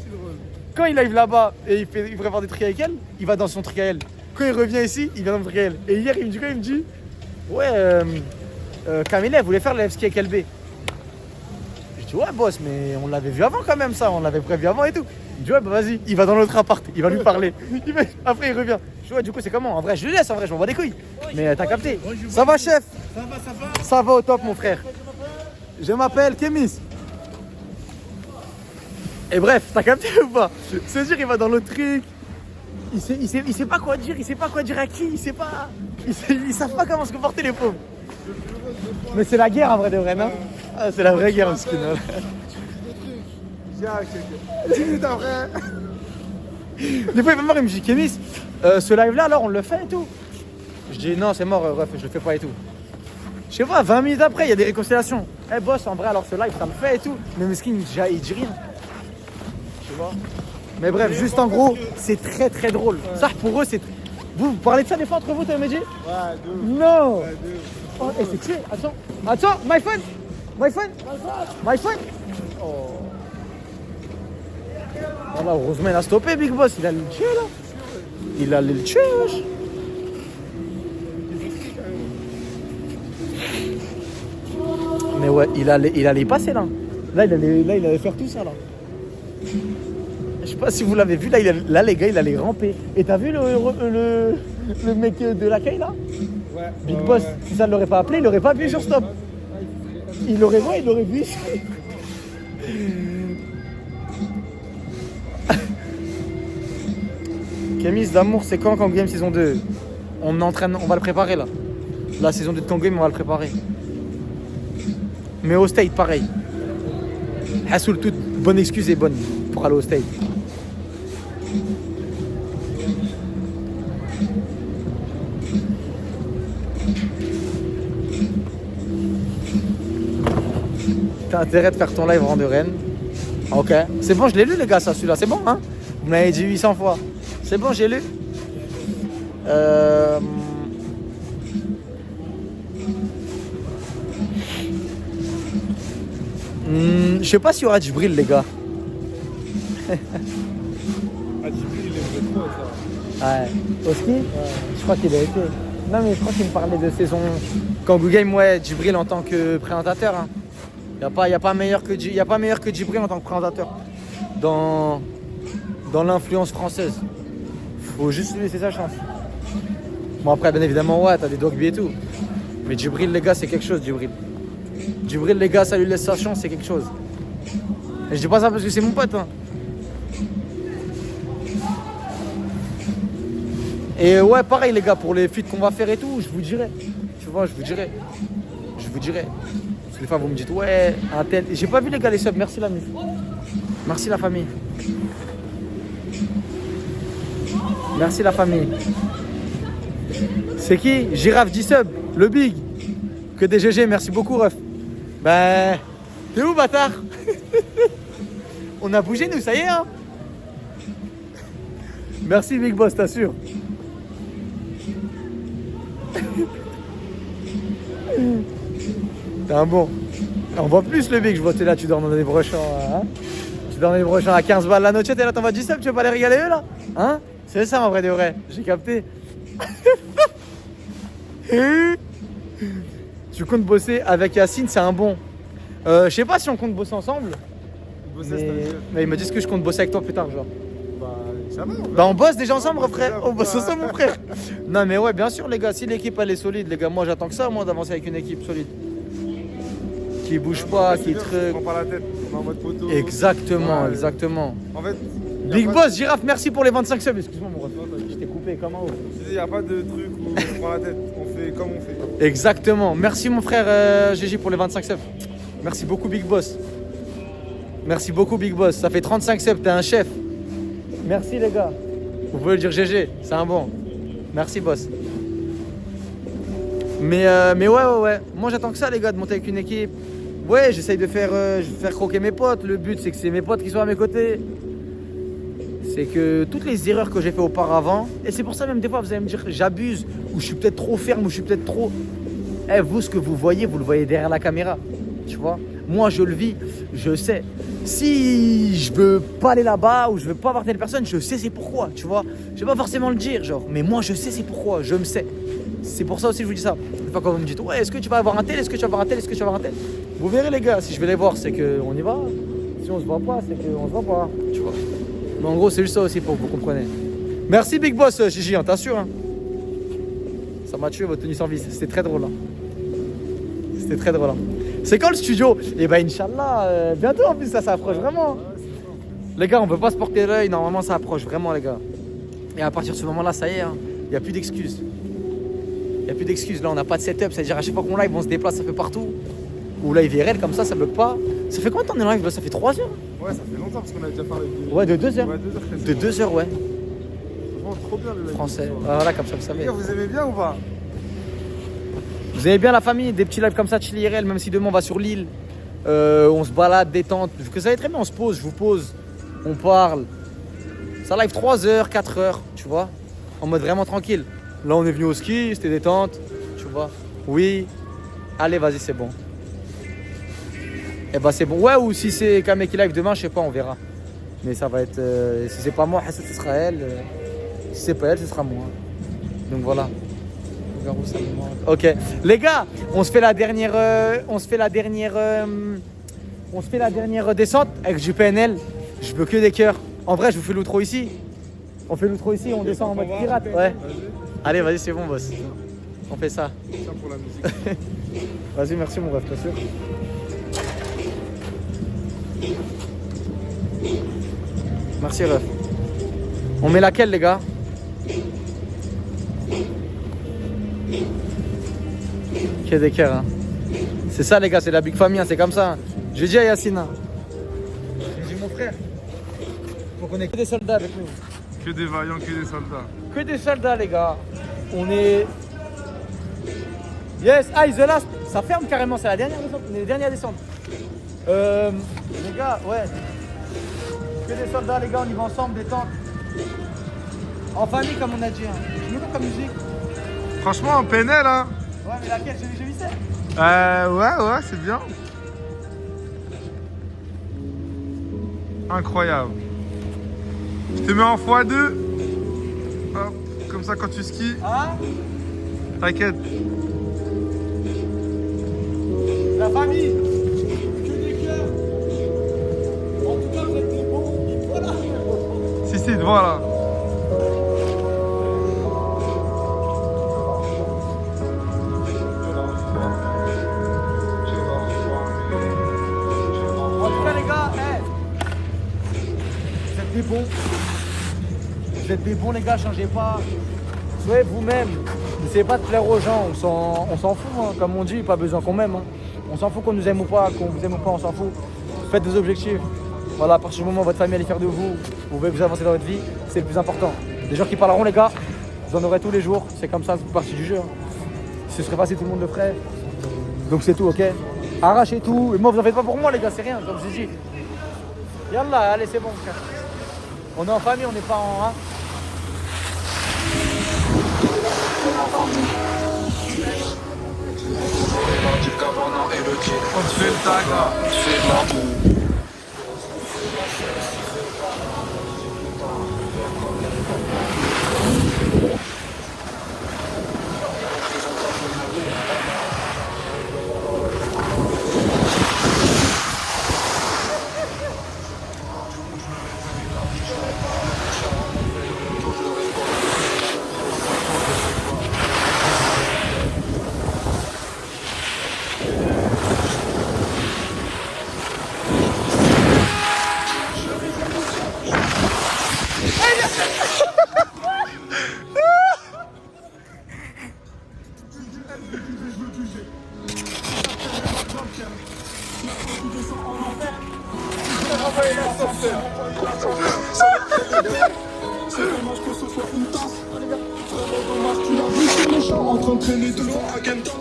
Quand il arrive là-bas et il ferait faire des trucs avec elle, il va dans son truc à elle. Quand il revient ici, il vient dans le truc à elle. Et hier, il me dit quoi? Il me dit ouais, Camélia, elle voulait faire le ski avec LB. Je dis ouais, boss, mais on l'avait vu avant quand même, ça, on l'avait prévu avant et tout. Il dit ouais, bah vas-y, il va dans l'autre appart, il va lui parler. Après, il revient. Je dis ouais, du coup, c'est comment? En vrai, je le laisse, en vrai, je m'en bats les couilles. Mais t'as capté. Ça va, chef? Ça va. Ça va au top, mon frère. Je m'appelle Kémis. Et bref, t'as capté ou pas? C'est-à-dire, il va dans l'autre truc. Il sait pas quoi dire, il sait pas quoi dire à qui, il sait pas. Ils savent pas comment se comporter, les pauvres. Mais c'est la guerre en vrai de vrai, non? Ah, c'est la vraie guerre, en skin. J'ai 10 minutes après. Des fois, il va me voir, il me dit Kémis, ce live-là, alors on le fait et tout. Je dis non, c'est mort, bref, je le fais pas et tout. Je sais pas, 20 minutes après, il y a des réconciliations. Eh boss, en vrai, alors ce live, ça me fait et tout. Mais Meskin, il dit rien. Tu vois? Mais bref, juste en gros, c'est très très drôle. Ouais. Ça, pour eux, c'est. Vous parlez de ça des fois entre vous, t'as Mehdi? Ouais, deux. Non! Ouais, deux. Oh, et c'est tué, attends, my phone! Oh. Voilà, heureusement, il a stoppé, Big Boss, il allait le tuer là. Il allait le tuer, wesh. Mais ouais, il allait y passer là. Là, il allait faire tout ça là. Je sais pas si vous l'avez vu, là les gars, il allait ramper. Et t'as vu le mec de la caille là? Ouais. Big Boss, si ça ne l'aurait pas appelé, il aurait pas appuyé sur stop. Il aurait vu. Kémis d'amour, c'est quand Game saison 2? On va le préparer là. La saison 2 de Kang Game, on va le préparer. Mais au State, pareil. Hassoul, toute bonne excuse est bonne pour aller au steak. T'as intérêt de faire ton live en de Rennes. Ok. C'est bon, je l'ai lu les gars, ça celui-là. C'est bon, hein? Vous m'avez dit 800 fois. C'est bon, j'ai lu. Je sais pas s'il y aura Djibril les gars. Ah, Djibril, il aimerait trop ça. Ouais. Au ski Je crois qu'il a été. Non mais je crois qu'il me parlait de saison. Quand Google Game, ouais, Djibril en tant que présentateur. Hein. Y a pas meilleur que Djibril en tant que présentateur. Dans l'influence française. Faut juste lui laisser sa chance. Bon après bien évidemment ouais, t'as des Dogby et tout. Mais Djibril les gars c'est quelque chose Djibril. Djibril les gars ça lui laisse sa chance, c'est quelque chose. Et je dis pas ça parce que c'est mon pote hein. Et ouais pareil les gars pour les feats qu'on va faire et tout, je vous dirai. Tu vois, je vous dirai. Parce que des fois vous me dites ouais un tel. J'ai pas vu les gars les subs, merci la mif. Merci la famille. Merci la famille. C'est qui? Girafe 10 sub, le big. Que des GG, merci beaucoup ref. Ben, t'es où bâtard? On a bougé nous, ça y est hein. Merci Big Boss, t'assures. T'es un bon. On voit plus le big, je vois t'es là, tu dors dans des brochants. Hein, tu dors dans des brochants à 15 balles la noche, t'es là, t'en vas 10 sub, tu veux pas les régaler eux là? Hein? C'est ça en vrai de vrai, j'ai capté. Tu comptes bosser avec Yacine, c'est un bon. Je sais pas si on compte bosser ensemble. Mais il me dit que je compte bosser avec toi plus tard, genre. Bah, ça va. Bah, on bosse déjà ensemble, frère. On bosse ensemble, mon frère. Non, mais ouais, bien sûr, les gars, si l'équipe elle est solide, les gars, moi j'attends que ça, moi, d'avancer avec une équipe solide. Qui bouge pas, qui truc. On prend pas la tête, on est en mode photo. Exactement, Ouais. exactement. En fait, Big Boss, Girafe, merci pour les 25 subs. Excuse-moi, mon ref. Je t'ai coupé comme un ouf. il n'y a pas de truc où on prend la tête, on fait comme on fait. Exactement. Merci, mon frère GG, pour les 25 subs. Merci beaucoup, Big Boss. Merci beaucoup, Big Boss. Ça fait 35 subs, t'es un chef. Merci, les gars. Vous pouvez le dire GG, c'est un bon. Merci, boss. Mais ouais. Moi, j'attends que ça, les gars, de monter avec une équipe. Ouais, j'essaye de faire croquer mes potes. Le but, c'est que c'est mes potes qui soient à mes côtés. C'est que toutes les erreurs que j'ai fait auparavant, et c'est pour ça même des fois, vous allez me dire que j'abuse, ou je suis peut-être trop ferme, ou je suis peut-être trop... Eh, vous, ce que vous le voyez derrière la caméra. Tu vois? Moi, je le vis, je sais. Si je veux pas aller là-bas, ou je veux pas voir telle personne, je sais c'est pourquoi, tu vois? Je vais pas forcément le dire, genre, mais moi, je sais c'est pourquoi, je me sais. C'est pour ça aussi que je vous dis ça. Des fois, quand vous me dites, ouais, est-ce que tu vas avoir un tel, est-ce que tu vas avoir un tel, est-ce que tu vas avoir un tel? Vous verrez, les gars, si je vais les voir, c'est qu'on y va. Si on se voit pas, c'est qu'on se voit pas, tu vois? Mais en gros, c'est juste ça aussi pour que vous compreniez. Merci Big Boss, Gigi, hein, t'assures. Hein. Ça m'a tué votre tenue sans vis. C'était très drôle. Hein. C'était très drôle. Hein. C'est quand le studio? Eh ben, Inch'Allah, bientôt en plus, ça s'approche vraiment. Les gars, on peut pas se porter l'œil. Normalement, ça approche vraiment, les gars. Et à partir de ce moment-là, ça y est, il n'y a plus d'excuses. Il n'y a plus d'excuses. Là, on n'a pas de setup. C'est-à-dire, à chaque fois qu'on live, on se déplace, ça fait partout. Ou live IRL, comme ça bloque pas. Ça fait combien de temps on est live là? Ça fait 3 heures? Ouais, ça fait longtemps parce qu'on a déjà parlé de... Ouais, de 2 heures. Ouais, 2 heures. De 2 heures, ouais. Franchement, trop bien le live. Français. Ah, voilà, comme ça, vous savez. Les gars, vous aimez bien ou pas? Vous aimez bien la famille, des petits lives comme ça, chill IRL, même si demain on va sur l'île, on se balade, détente. Vu que ça va être très bien, on se pose, je vous pose, on parle. Ça live 3 heures, 4 heures, tu vois, en mode vraiment tranquille. Là, on est venu au ski, c'était détente, tu vois. Oui, allez, vas-y, c'est bon. Eh ben, c'est bon. Ouais, ou si c'est Kamé qui live demain, je sais pas, on verra. Mais ça va être. Si c'est pas moi, ce sera elle. Si c'est pas elle, ce sera moi. Donc voilà. Ok, les gars, on se fait la dernière descente avec du PNL. Je veux que des cœurs. En vrai, je vous fais l'outro ici. On fait l'outro ici, on descend en mode pirate. Ouais. Allez, vas-y, c'est bon, boss. On fait ça. Pour la musique. Vas-y, merci mon ref, t'es sûr? Merci ref. On met laquelle, les gars? Que des cœurs, hein. C'est ça les gars, c'est la big famille, hein, c'est comme ça. Hein. Je dis à Yacine. Hein. frères. Faut qu'on ait que des soldats avec nous. Que des vaillants, que des soldats. Que des soldats, les gars. On est. Yes, ah, The Last, ça ferme carrément, c'est la dernière descente. On est les derniers à descendre. Les gars, ouais. Que des soldats, les gars, on y va ensemble, détente. En famille, comme on a dit. Hein. C'est nouveau comme musique. Franchement, en PNL, hein. Ouais, mais laquelle? J'ai vu ça. Ouais, c'est bien. Incroyable. Je te mets en x2. Hop, comme ça quand tu skis. Hein? T'inquiète. La famille. Que des cœurs. En tout cas, vous êtes des bons. Voilà. Si, devant là. En tout cas, les gars, vous êtes des bons. Vous êtes des bons, les gars, changez pas. Soyez vous-même. N'essayez pas de plaire aux gens. On s'en fout, hein. Comme on dit, pas besoin qu'on m'aime. Hein. On s'en fout qu'on nous aime ou pas, qu'on vous aime ou pas, on s'en fout. Faites des objectifs. Voilà, à partir du moment où votre famille est fière de vous, vous pouvez vous avancer dans votre vie, c'est le plus important. Des gens qui parleront, les gars, vous en aurez tous les jours. C'est comme ça, c'est partie du jeu. Hein. Si ce serait facile, tout le monde le ferait. Donc c'est tout, ok? Arrachez tout. Et moi, vous en faites pas pour moi, les gars, c'est rien, comme je vous ai dit. Yallah, allez, c'est bon, frère. On est en famille, on n'est pas en... Hein. On te fait le tag là. C'est dommage que ce soit une tasse. C'est dommage, tu l'as vu sur les champs en train de traîner devant à Gentas.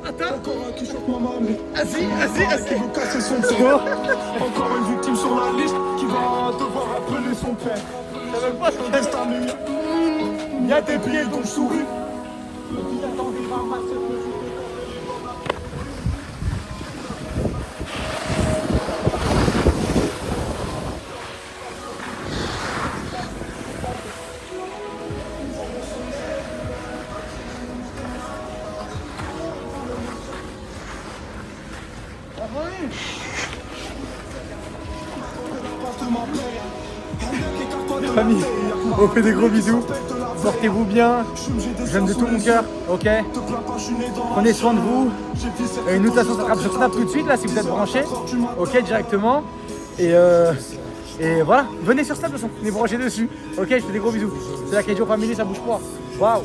Attends. Encore un qui choque ma mamie. Vas-y. Qui veut casser son père. Encore une victime sur la liste qui va devoir appeler son père. Ça veut pas son destin, il y a des pieds dont je souris. Famille, on fait des gros bisous. Portez-vous bien. J'aime de tout mon cœur. Ok. Prenez soin de vous. Et nous, de toute façon, ça sera sur Snap tout de suite là si vous êtes branchés. Ok, directement. Et voilà. Venez sur Snap de toute façon. On est branchés dessus. Ok, je fais des gros bisous. C'est la Kejo Family, ça bouge pas. Waouh.